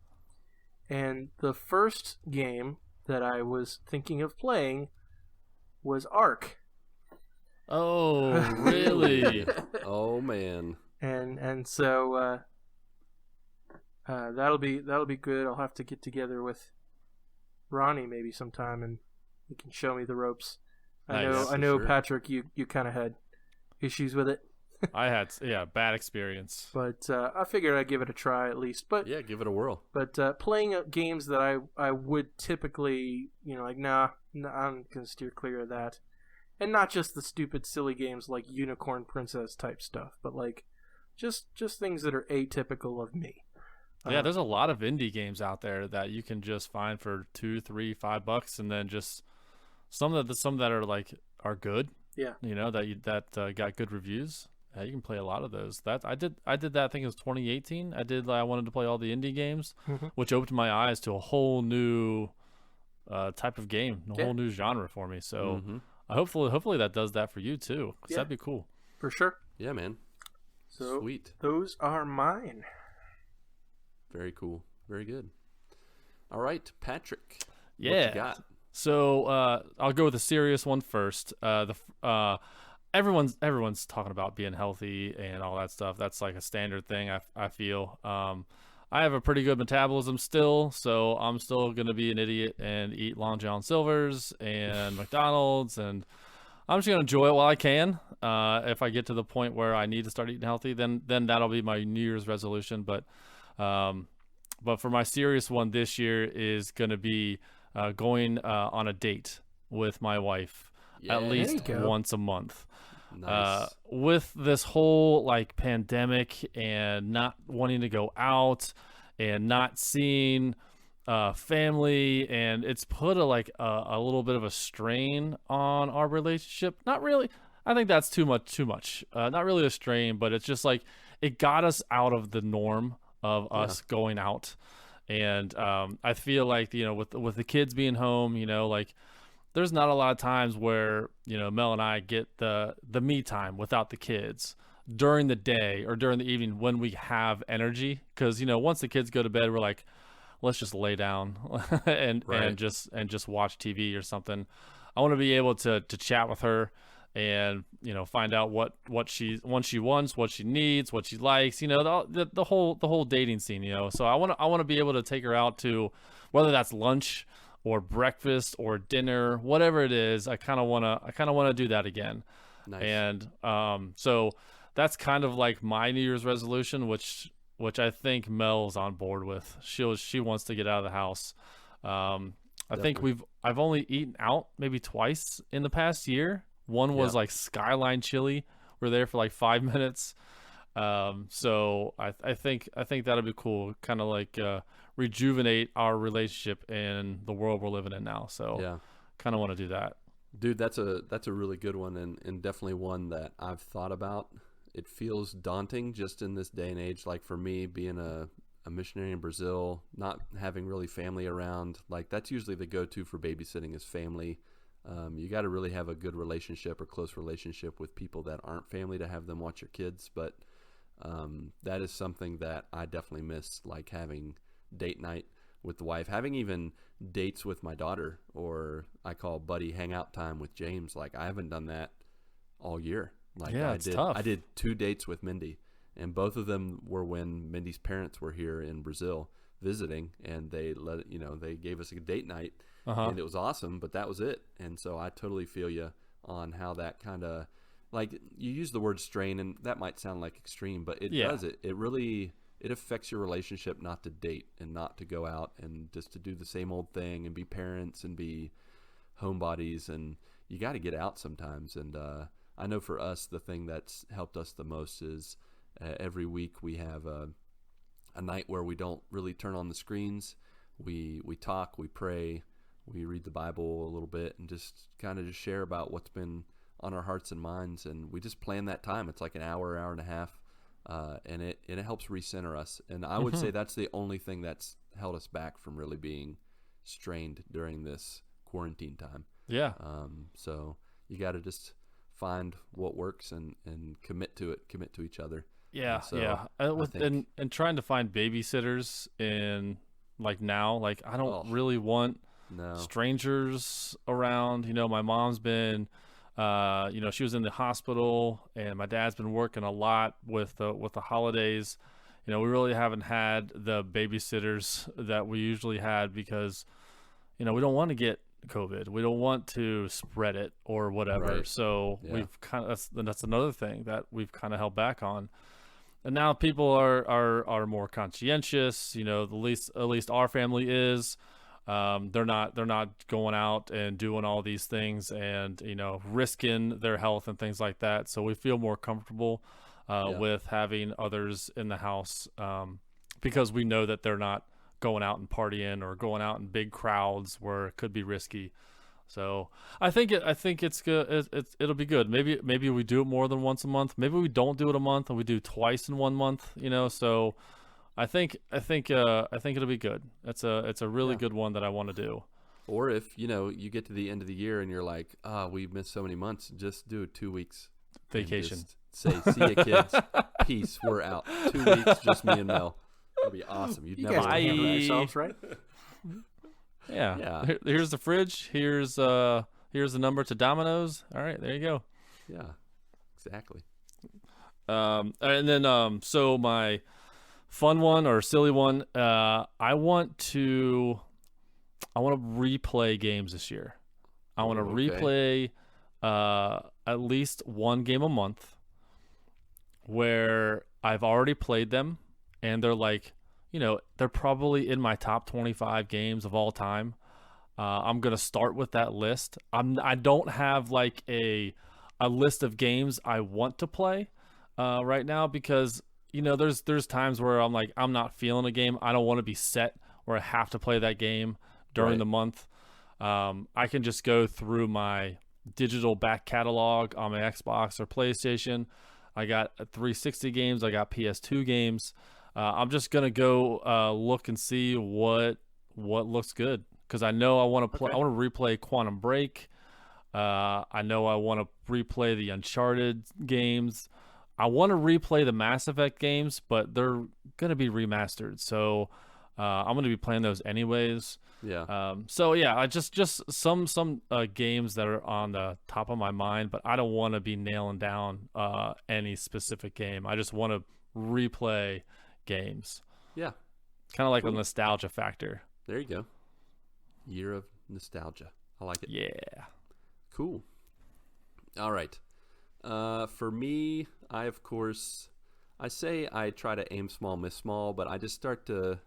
And the first game that I was thinking of playing was Ark. Oh, really? Oh man. And so that'll be good. I'll have to get together with Ronnie maybe sometime, and he can show me the ropes. Nice. I know, Sure. Patrick, you kind of had issues with it, I had bad experience. but I figured I'd give it a try at least. But Yeah, give it a whirl. playing games that I would typically, like, nah, I'm gonna steer clear of that, and not just the stupid silly games like Unicorn Princess type stuff, but like just things that are atypical of me. Yeah, there's a lot of indie games out there that you can just find for $2, $3, $5, and then just some that are good. Yeah. That got good reviews. You can play a lot of those. I did that. I think it was 2018. I wanted to play all the indie games, which opened my eyes to a whole new type of game, a whole new genre for me. So hopefully that does that for you too. 'Cause that'd be cool. For sure. Yeah, man. So Sweet. those are mine. Everyone cool. Very good. All right, Patrick. Yeah. What you got? So I'll go with a serious one first. Everyone's talking about being healthy and all that stuff. That's like a standard thing. I feel. I have a pretty good metabolism still, so I'm still gonna be an idiot and eat Long John Silver's and McDonald's, and I'm just gonna enjoy it while I can. If I get to the point where I need to start eating healthy, then that'll be my New Year's resolution. But for my serious one this year is gonna be going on a date with my wife at least once a month. Nice. With this whole like pandemic and not wanting to go out and not seeing family, and it's put a little bit of a strain on our relationship. Not really. I think that's too much. Not really a strain, but it's just like it got us out of the norm of us going out. And I feel like, with the kids being home, like there's not a lot of times where, Mel and I get the me time without the kids. during the day or during the evening when we have energy. Because once the kids go to bed, we're like, let's just lay down and just watch TV or something. I want to be able to chat with her and find out what she wants, what she needs, what she likes, the whole dating scene, so I want to be able to take her out to, whether that's lunch or breakfast or dinner, whatever it is. I kind of want to do that again. Nice. And so that's kind of like my New Year's resolution, which I think Mel's on board with. She wants to get out of the house. I think I've only eaten out maybe twice in the past year. One was like Skyline Chili. We're there for like 5 minutes. So I think that'll be cool. Kind of like rejuvenate our relationship in the world we're living in now. So kind of want to do that. Dude, that's a really good one, and definitely one that I've thought about. It feels daunting just in this day and age. Like for me, being a missionary in Brazil, not having really family around, like that's usually the go-to for babysitting is family. You got to really have a good relationship or close relationship with people that aren't family to have them watch your kids. But that is something that I definitely miss, like having date night with the wife, having even dates with my daughter, or I call buddy hangout time with James. Like I haven't done that all year. Like tough. I did 2 dates with Mindy, and both of them were when Mindy's parents were here in Brazil visiting, and they they gave us a date night. And it was awesome, but that was it. And so I totally feel you on how that kind of, like, you use the word strain, and that might sound like extreme, but it does. It really, it affects your relationship not to date and not to go out and just to do the same old thing and be parents and be homebodies. And you got to get out sometimes. And I know for us, the thing that's helped us the most is every week we have a night where we don't really turn on the screens. We talk, we pray, we read the Bible a little bit, and just kind of just share about what's been on our hearts and minds. And we just plan that time. It's like an hour and a half, and it helps recenter us. And I would say that's the only thing that's held us back from really being strained during this quarantine time. Yeah. So you got to just find what works and commit to each other. Yeah, and so and trying to find babysitters in like now, like I don't really want strangers around. My mom's been she was in the hospital, and my dad's been working a lot with the holidays. We really haven't had the babysitters that we usually had because we don't want to get COVID. We don't want to spread it or whatever. Right. So we've kind of that's another thing that we've kind of held back on. And now people are more conscientious. At least our family is. They're not going out and doing all these things and risking their health and things like that. So we feel more comfortable with having others in the house because we know that they're not going out and partying or going out in big crowds where it could be risky. So I think it's good. It'll be good. Maybe we do it more than once a month. Maybe we don't do it a month and we do twice in 1 month. So I think it'll be good. It's a really good one that I want to do. Or if you get to the end of the year and you're like, we missed so many months, just do 2 weeks vacation. Say, see you kids, peace, we're out. 2 weeks, just me and Mel. That'd be awesome. You guys can handle yourselves, right? Yeah. Here's the fridge. Here's the number to Domino's. All right, there you go. Yeah, exactly. And then so my fun one or silly one, I want to replay games this year. I want to replay at least one game a month where I've already played them and they're like, they're probably in my top 25 games of all time. I'm going to start with that list. I don't have like a list of games I want to play right now because there's times where I'm like, I'm not feeling a game. I don't want to be set where I have to play that game during the month. I can just go through my digital back catalog on my Xbox or PlayStation. I got 360 games. I got PS2 games. I'm just going to go look and see what looks good because I know I want to play. I want to replay Quantum Break. I know I want to replay the Uncharted games. I want to replay the Mass Effect games, but they're going to be remastered. So I'm going to be playing those anyways. Yeah. So yeah, I just some games that are on the top of my mind, but I don't want to be nailing down any specific game. I just want to replay games. Yeah. Kind of like a nostalgia factor. There you go. Year of nostalgia. I like it. Yeah. Cool. All right. For me, I say I try to aim small, miss small, but I just start to,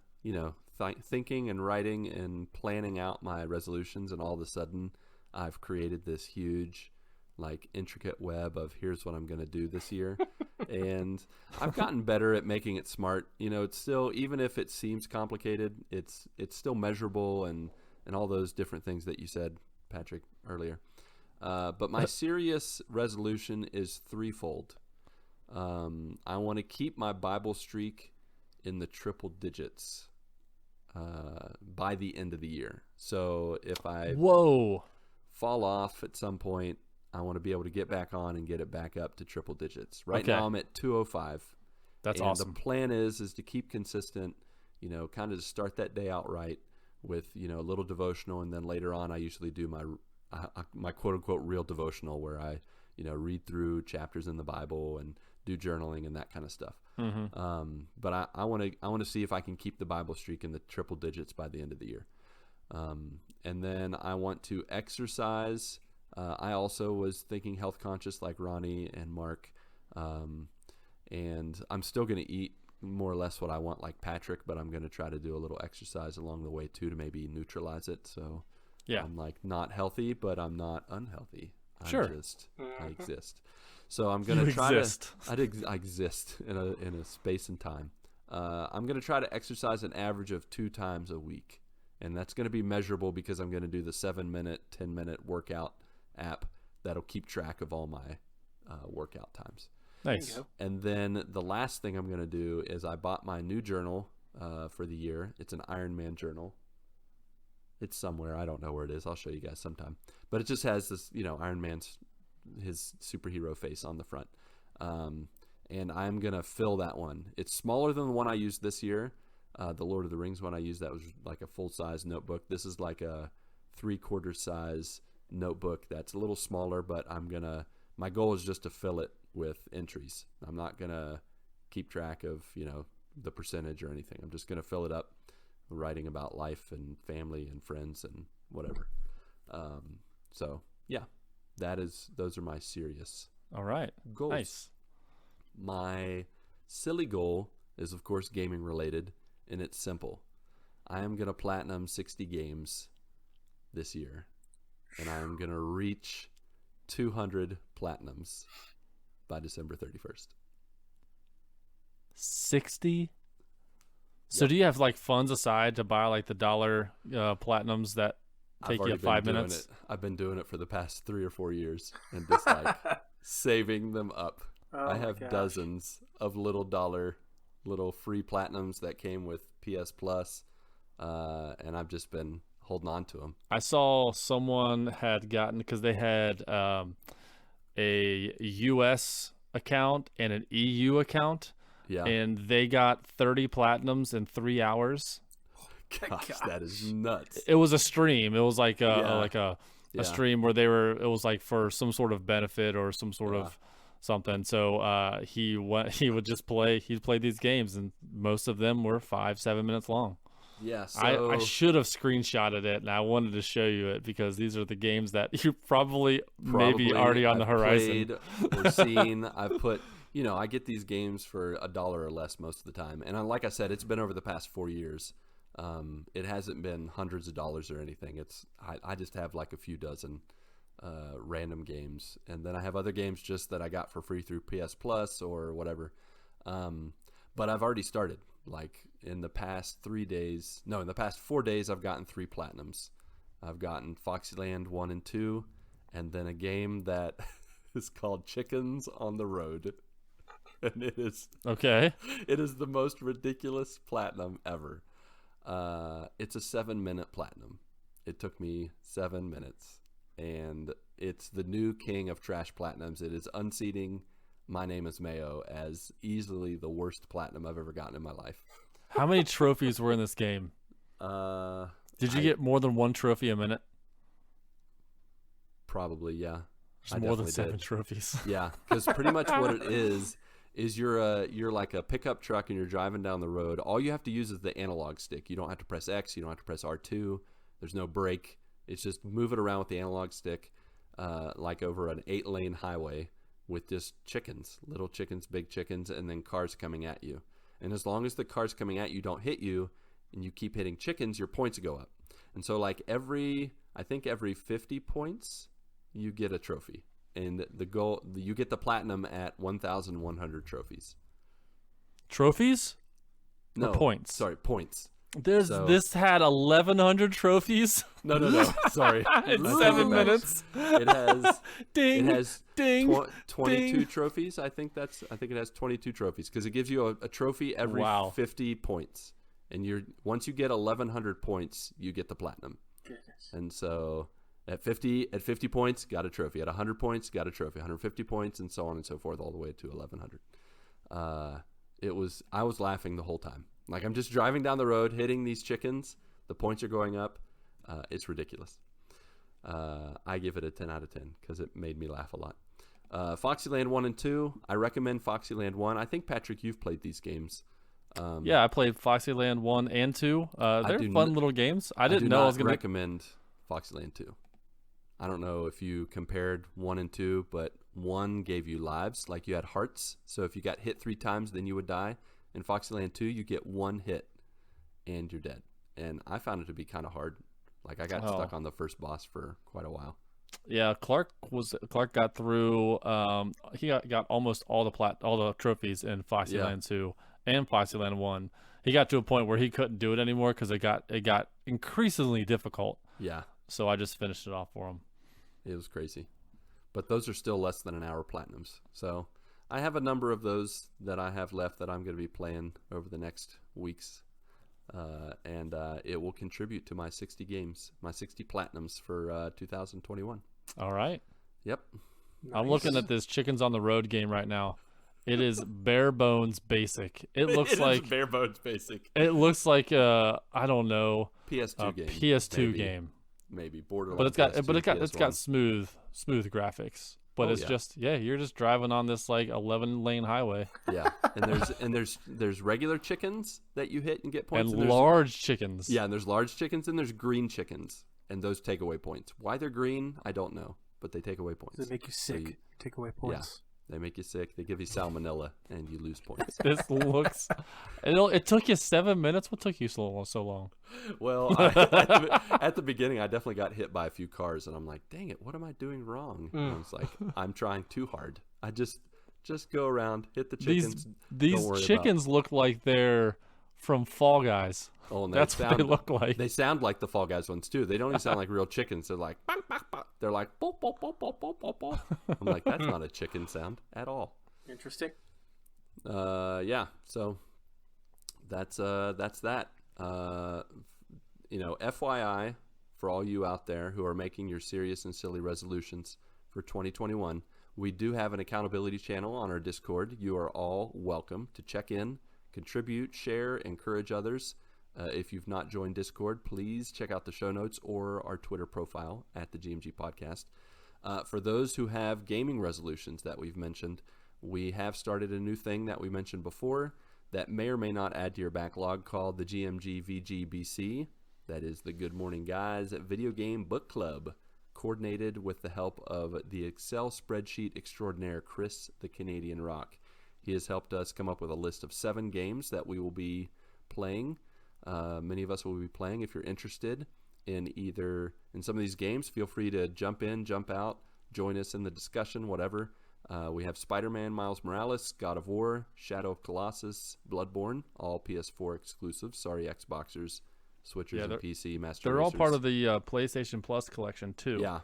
thinking and writing and planning out my resolutions, and all of a sudden I've created this huge, intricate web of here's what I'm going to do this year. And I've gotten better at making it smart. It's still, even if it seems complicated, it's still measurable and all those different things that you said, Patrick, earlier. But my serious resolution is threefold. I want to keep my Bible streak in the triple digits by the end of the year. So if I fall off at some point, I want to be able to get back on and get it back up to triple digits. Right now I'm at 205. That's and awesome. The plan is to keep consistent, kind of to start that day out right with, a little devotional. And then later on, I usually do my quote unquote real devotional where I, read through chapters in the Bible and do journaling and that kind of stuff. Mm-hmm. But I want to see if I can keep the Bible streak in the triple digits by the end of the year. And then I want to exercise. I also was thinking health conscious like Ronnie and Mark. And I'm still going to eat more or less what I want like Patrick, but I'm going to try to do a little exercise along the way too to maybe neutralize it. So yeah, I'm not healthy, but I'm not unhealthy. Sure. I exist. So I'm going to try I exist in a space and time. I'm going to try to exercise an average of 2 times a week. And that's going to be measurable because I'm going to do the 7-minute, 10-minute workout app that'll keep track of all my workout times. Nice. And then the last thing I'm going to do is I bought my new journal for the year. It's an Iron Man journal. It's somewhere. I don't know where it is. I'll show you guys sometime. But it just has this, Iron Man's, his superhero face on the front. And I'm going to fill that one. It's smaller than the one I used this year. The Lord of the Rings one I used, that was like a full-size notebook. This is like a 3/4 size notebook that's a little smaller, but my goal is just to fill it with entries. I'm not going to keep track of, the percentage or anything. I'm just going to fill it up writing about life and family and friends and whatever. So yeah, those are my serious All right. goals. Nice. My silly goal is of course gaming related, and it's simple. I am going to platinum 60 games this year, and I am going to reach 200 platinums by December 31st. 60? So do you have funds aside to buy the dollar platinums that take you 5 minutes? I've been doing it for the past 3 or 4 years and just saving them up. I have dozens of little free platinums that came with PS Plus, and I've just been holding on to them. I saw someone had gotten, because they had a US account and an EU account. Yeah. And they got 30 platinums in 3 hours. Gosh, that is nuts. It was a stream. It was a stream where it was for some sort of benefit or some sort of something. So he would just he'd play these games, and most of them were 5-7 minutes long. Yeah, so I should have screenshotted it, and I wanted to show you it because these are the games that you probably maybe already on the horizon. Played or seen. I've put, I get these games for $1 or less most of the time, and like I said, it's been over the past 4 years. It hasn't been hundreds of dollars or anything. I just have a few dozen random games, and then I have other games just that I got for free through PS Plus or whatever. But I've already started. In the past 4 days, I've gotten 3 platinums. I've gotten Foxyland 1 and 2, and then a game that is called Chickens on the Road. And it is the most ridiculous platinum ever. It's a 7-minute platinum. It took me 7 minutes, and it's the new king of trash platinums. It is unseating My Name is Mayo as easily the worst platinum I've ever gotten in my life. How many trophies were in this game? Did you get more than one trophy a minute? Probably, yeah. There's more than 7 trophies. Yeah, because pretty much what it is you're like a pickup truck and you're driving down the road. All you have to use is the analog stick. You don't have to press X. You don't have to press R2. There's no brake. It's just move it around with the analog stick, like over an 8-lane highway with just chickens, little chickens, big chickens, and then cars coming at you. And as long as the cars coming at you don't hit you and you keep hitting chickens, your points go up. And so like every 50 points, you get a trophy. And the goal, you get the platinum at 1,100 trophies. Trophies? No, or points? Sorry, points. This had 1,100 trophies. No. Sorry, in 7 minutes. It has ding. It has ding. 22 ding. trophies. I think it has 22 trophies because it gives you a trophy every 50 points, and once you get 1,100 points, you get the platinum. Goodness. And so at 50 points, got a trophy. At 100 points, got a trophy. 150 points, and so on and so forth, all the way to 1,100. I was laughing the whole time. Like I'm just driving down the road, hitting these chickens. The points are going up. It's ridiculous. I give it a 10 out of 10 because it made me laugh a lot. Foxyland 1 and 2. I recommend Foxyland 1. I think, Patrick, you've played these games. Yeah, I played Foxyland 1 and 2. They're fun little games. I didn't know I was going to recommend Foxyland 2. I don't know if you compared 1 and 2, but 1 gave you lives, like you had hearts. So if you got hit 3 times, then you would die. In Foxyland 2, you get 1 hit and you're dead. And I found it to be kind of hard. Like I got stuck on the first boss for quite a while. Yeah, Clark got through. He got almost all the trophies in Foxyland 2 and Foxyland 1. He got to a point where he couldn't do it anymore because it got increasingly difficult. Yeah. So I just finished it off for him. It was crazy. But those are still less than an hour platinums. So I have a number of those that I have left that I'm going to be playing over the next weeks. And it will contribute to my 60 games, my 60 platinums for 2021. All right. Yep. Nice. I'm looking at this Chickens on the Road game right now. It is bare bones basic. It looks like bare bones basic. It looks like I don't know, PS2 game. PS2 game. Maybe borderline. But it's got smooth graphics. But it's just you're just driving on this like 11-lane highway. Yeah, and there's regular chickens that you hit and get points, and large chickens. Yeah, and there's large chickens and there's green chickens, and those take away points. Why they're green, I don't know, but they take away points. They make you sick. Take away points. Yeah, they make you sick. They give you salmonella, and you lose points. This looks. It took you 7 minutes. What took you so long? Well, at the beginning, I definitely got hit by a few cars, and I'm like, "Dang it, what am I doing wrong?" And I was like, "I'm trying too hard. I just go around, hit the chickens." These chickens look like they're from Fall Guys. Oh, and that's what they look like. They sound like the Fall Guys ones too. They don't even sound like real chickens. They're like, bah, bah, bah. They're like, bo, bo, bo, bo, bo, bo, bo. I'm like, that's not a chicken sound at all. Interesting. Yeah. So that's that. FYI for all you out there who are making your serious and silly resolutions for 2021, we do have an accountability channel on our Discord. You are all welcome to check in, contribute, share, encourage others. If you've not joined Discord, please check out the show notes or our Twitter profile at the GMG Podcast. For those who have gaming resolutions that we've mentioned, we have started a new thing that we mentioned before that may or may not add to your backlog called the Gmg VGBC. That is the Good Morning Guys Video Game Book Club, coordinated with the help of the Excel spreadsheet extraordinaire Chris the Canadian Rock. He has helped us come up with a list of 7 games that we will be playing. Many of us will be playing. If you're interested in some of these games, feel free to jump in, jump out, join us in the discussion, whatever. We have Spider-Man, Miles Morales, God of War, Shadow of Colossus, Bloodborne, all PS4 exclusives. Sorry, Xboxers, Switchers, and PC Master They're all Racers. part of the PlayStation Plus collection too. Yeah.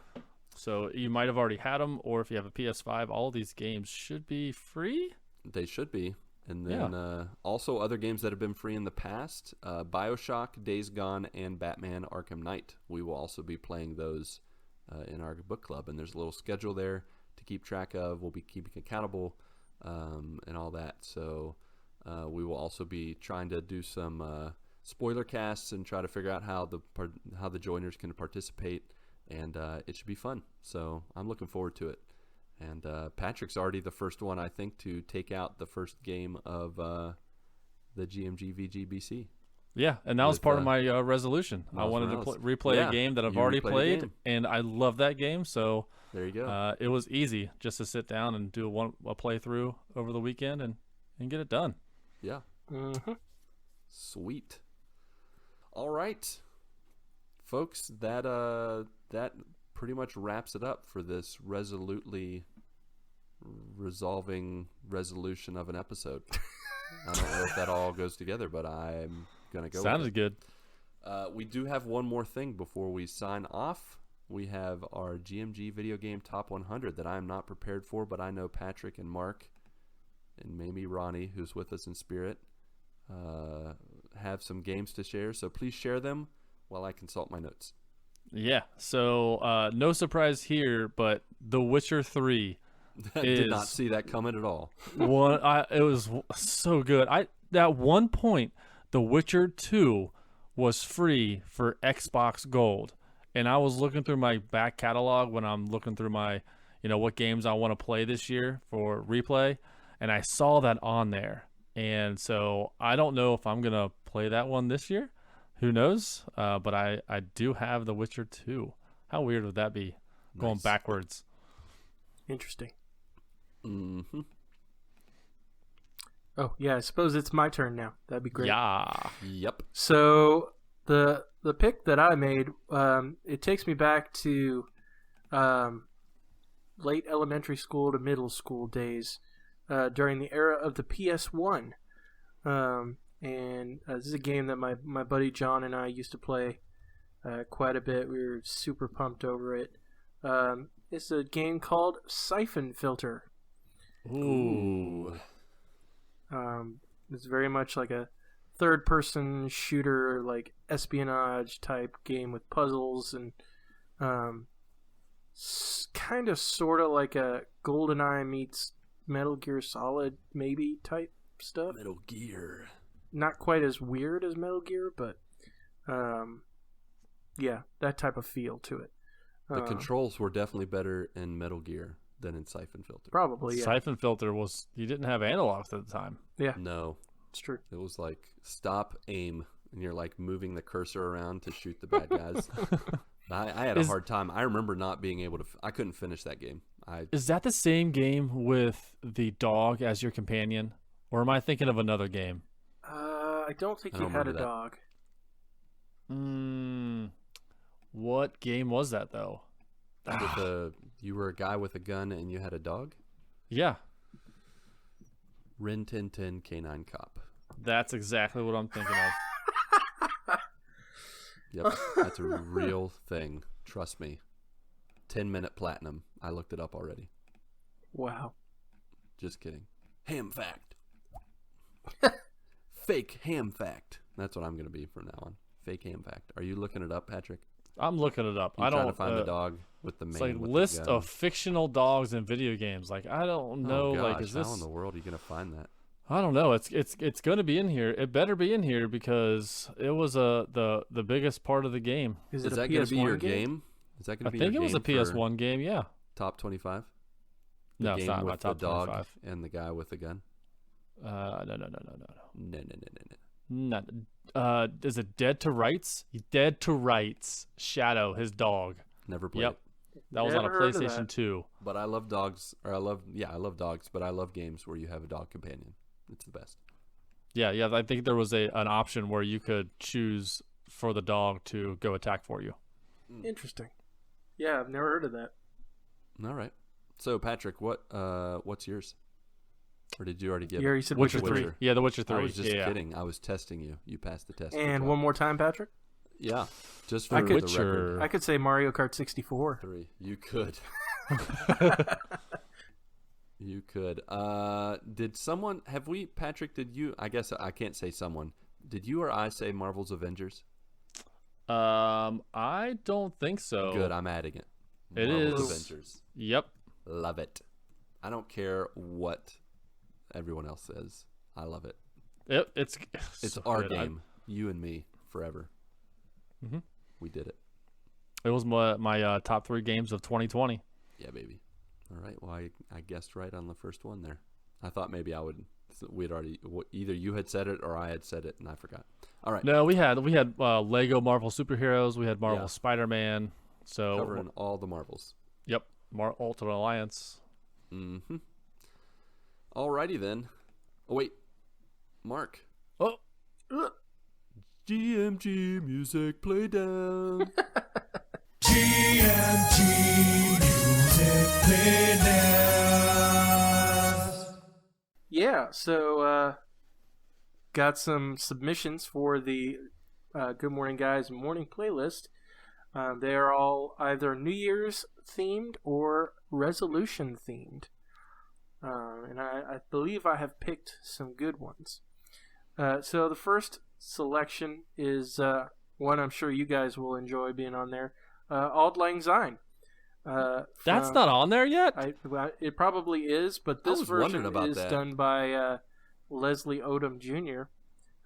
So you might have already had them, or if you have a PS5, all of these games should be free. They should be. And then also other games that have been free in the past, BioShock, Days Gone, and Batman Arkham Knight. We will also be playing those in our book club. And there's a little schedule there to keep track of. We'll be keeping accountable and all that. So we will also be trying to do some spoiler casts and try to figure out how the joiners can participate, and it should be fun. So I'm looking forward to it. And Patrick's already the first one, I think, to take out the first game of the Gmg VGBC. Yeah, and that was part of my resolution. I wanted to replay a game that I've already played, and I love that game. So there you go. It was easy just to sit down and do a playthrough over the weekend and get it done. Yeah. Mm-hmm. Sweet. All right, folks. That pretty much wraps it up for this resolutely resolving resolution of an episode. I don't know if that all goes together, but I'm gonna go. Sounded good. We do have one more thing before we sign off. We have our Gmg Video Game Top 100 that I am not prepared for, but I know Patrick and Mark and maybe Ronnie, who's with us in spirit, have some games to share. So please share them while I consult my notes. Yeah. So no surprise here, but The Witcher 3. Did not see that coming at all. It was so good. At one point, The Witcher 2 was free for Xbox Gold, and I was looking through my back catalog when I'm looking through my, what games I want to play this year for replay, and I saw that on there. And so I don't know if I'm gonna play that one this year. Who knows? But I do have The Witcher 2. How weird would that be? Nice. Going backwards. Interesting. Mm-hmm. Oh, yeah, I suppose it's my turn now. That'd be great. Yeah. Yep. So the pick that I made, it takes me back to late elementary school to middle school days, during the era of the PS1. And this is a game that my buddy John and I used to play quite a bit. We were super pumped over it. It's a game called Siphon Filter. Ooh. It's very much like a third-person shooter, like espionage type game with puzzles and kind of sort of like a GoldenEye meets Metal Gear Solid maybe type stuff. Metal Gear. Not quite as weird as Metal Gear, but yeah, that type of feel to it. The controls were definitely better in Metal Gear than in Siphon Filter. Probably, yeah. Siphon Filter you didn't have analogs at the time. Yeah. No. It's true. It was like stop, aim, and you're like moving the cursor around to shoot the bad guys. I had a hard time. I remember not being able to... I couldn't finish that game. Is that the same game with the dog as your companion? Or am I thinking of another game? I don't think you had a dog. What game was that, though? You were a guy with a gun and you had a dog? Yeah. Rin Tin Tin Canine Cop. That's exactly what I'm thinking of. Yep, that's a real thing. Trust me. 10-minute platinum. I looked it up already. Wow. Just kidding. Ham fact. Fake ham fact. That's what I'm going to be from now on. Fake ham fact. Are you looking it up, Patrick? I'm looking it up. I don't trying to find the dog with the man. It's like with list the gun. of fictional dogs in video games. Like I don't know. Oh, gosh, like is this? How in the world are you going to find that? I don't know. It's going to be in here. It better be in here because it was the biggest part of the game. Is that going to be your game? Is that going to be? I think it was a PS1 game. Yeah. Top 25. No, it's not my top the dog 25. And the guy with the gun. No. Is it Dead to Rights? Dead to Rights. Shadow, his dog. Never played. Yep. That was Never on a heard of PlayStation that. 2. But I love dogs. I love dogs. But I love games where you have a dog companion. It's the best. Yeah. I think there was an option where you could choose for the dog to go attack for you. Interesting. Yeah, I've never heard of that. All right. So Patrick, what's yours? Or did you already get You already it? said Witcher Witcher 3. Yeah, The Witcher 3. I was just yeah. kidding. I was testing you. You passed the test. And one more time, Patrick? Yeah. Just for I the could- record. I could say Mario Kart 64. 3. You could. You could. Did someone Patrick, did you, I guess I can't say someone. Did you or I say Marvel's Avengers? I don't think so. Good, I'm adding it. It Marvel's is. Avengers. Yep. Love it. I don't care what everyone else says. I love it. It's It's so our good. game. You and me forever. Mhm. We did it. It was my top 3 games of 2020. Yeah, baby. All right. Well, I guessed right on the first one there. I thought maybe we'd already, either you had said it or I had said it and I forgot. All right. No, we had Lego Marvel Superheroes. We had Marvel Yeah. Spider-Man. So Covering all the Marvels. Yep, Ultimate Alliance. Mm-hmm. Alrighty then. Oh, wait. Mark. Oh, GMG music play down. GMG music play down. Yeah, so got some submissions for the Good Morning Guys morning playlist. They are all either New Year's themed or resolution themed. And I believe I have picked some good ones. So the first selection is one I'm sure you guys will enjoy being on there. Auld Lang Syne. that's not on there yet. It probably is, but I this was wondering version about is that. done by Leslie Odom Jr.,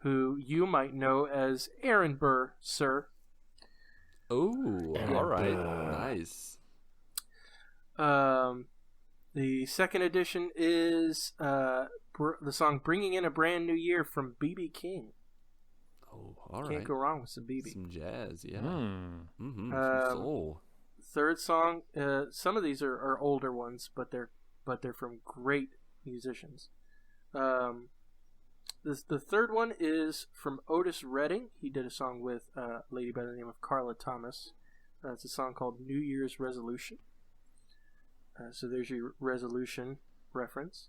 who you might know as Aaron Burr, sir. Oh, all right. Nice. The second edition is the song "Bringing in a Brand New Year" from B.B. King. Oh, all right. Can't go wrong with some B.B. Some jazz, yeah. Hmm. Mm-hmm. Some soul. Third song, some of these are older ones, but they're from great musicians. The third one is from Otis Redding. He did a song with a lady by the name of Carla Thomas. It's a song called New Year's Resolution. So there's your resolution reference.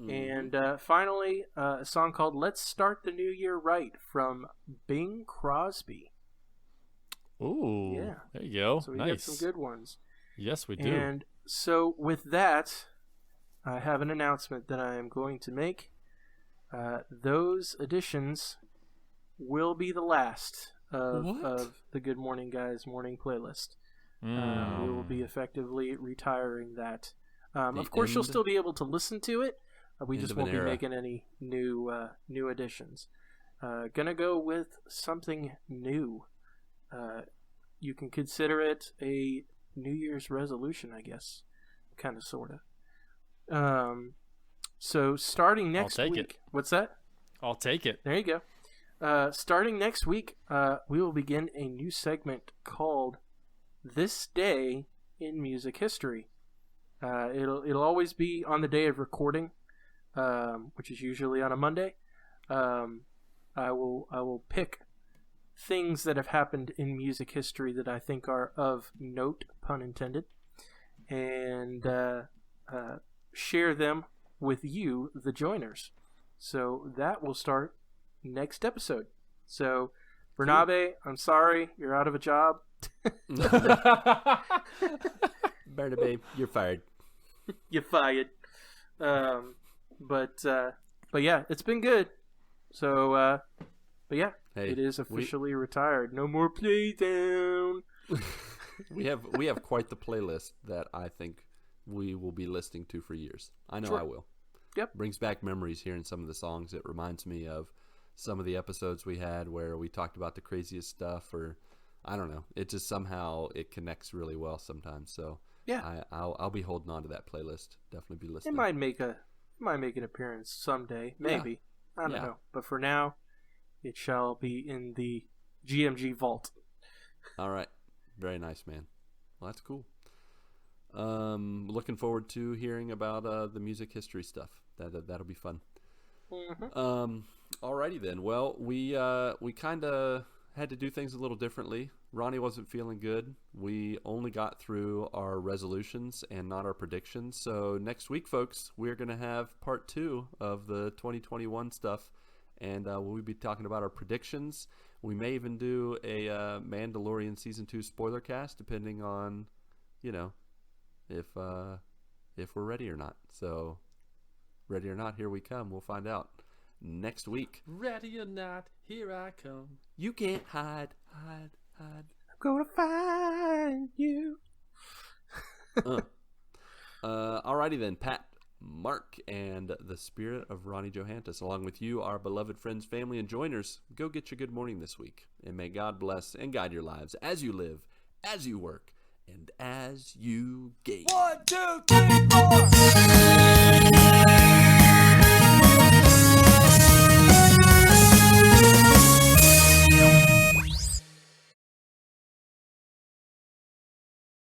Mm-hmm. And finally, a song called Let's Start the New Year Right from Bing Crosby. Ooh, Yeah. there you go. So we Nice. got some good ones. Yes, we do. And so with that, I have an announcement that I am going to make. Those editions will be the last of the Good Morning Guys morning playlist. We will be effectively retiring that. Of course, you'll still be able to listen to it. We just won't be making any new additions. Gonna go with something new. You can consider it a New Year's resolution, I guess. Kind of, sort of. So starting next I'll take week... it. What's that? I'll take it. There you go. Starting next week, we will begin a new segment called This Day in Music History. It'll always be on the day of recording, which is usually on a Monday. I will pick things that have happened in music history that I think are of note, pun intended, and share them with you, the joiners. So that will start next episode. So, Bernabe, I'm sorry, you're out of a job. Bernabe, you're fired. You're fired. But yeah, it's been good. So, but yeah, Hey, it is officially retired. No more playdown. we have quite the playlist that I think we will be listening to for years. I know Sure. I will. Yep. Brings back memories hearing some of the songs. It reminds me of some of the episodes we had where we talked about the craziest stuff, or I don't know. It just somehow it connects really well sometimes. So Yeah. I'll be holding on to that playlist. Definitely be It listening. might make an appearance someday, maybe. I don't Yeah. know. But for now, it shall be in the GMG vault. All right. Very nice, man. Well, that's cool. Looking forward to hearing about the music history stuff. That'll be fun. Mm-hmm. Alrighty then. Well, we kind of had to do things a little differently. Ronnie wasn't feeling good. We only got through our resolutions and not our predictions. So next week, folks, we're going to have part 2 of the 2021 stuff. And we'll be talking about our predictions. We may even do a Mandalorian Season 2 spoiler cast, depending on, if we're ready or not. So, ready or not, here we come. We'll find out next week. Ready or not, here I come. You can't hide. I'm gonna find you. Alrighty then, Pat. Mark, and the spirit of Ronnie Johantges, along with you, our beloved friends, family, and joiners. Go get your good morning this week, and may God bless and guide your lives as you live, as you work, and as you game. 1, 2, 3, 4.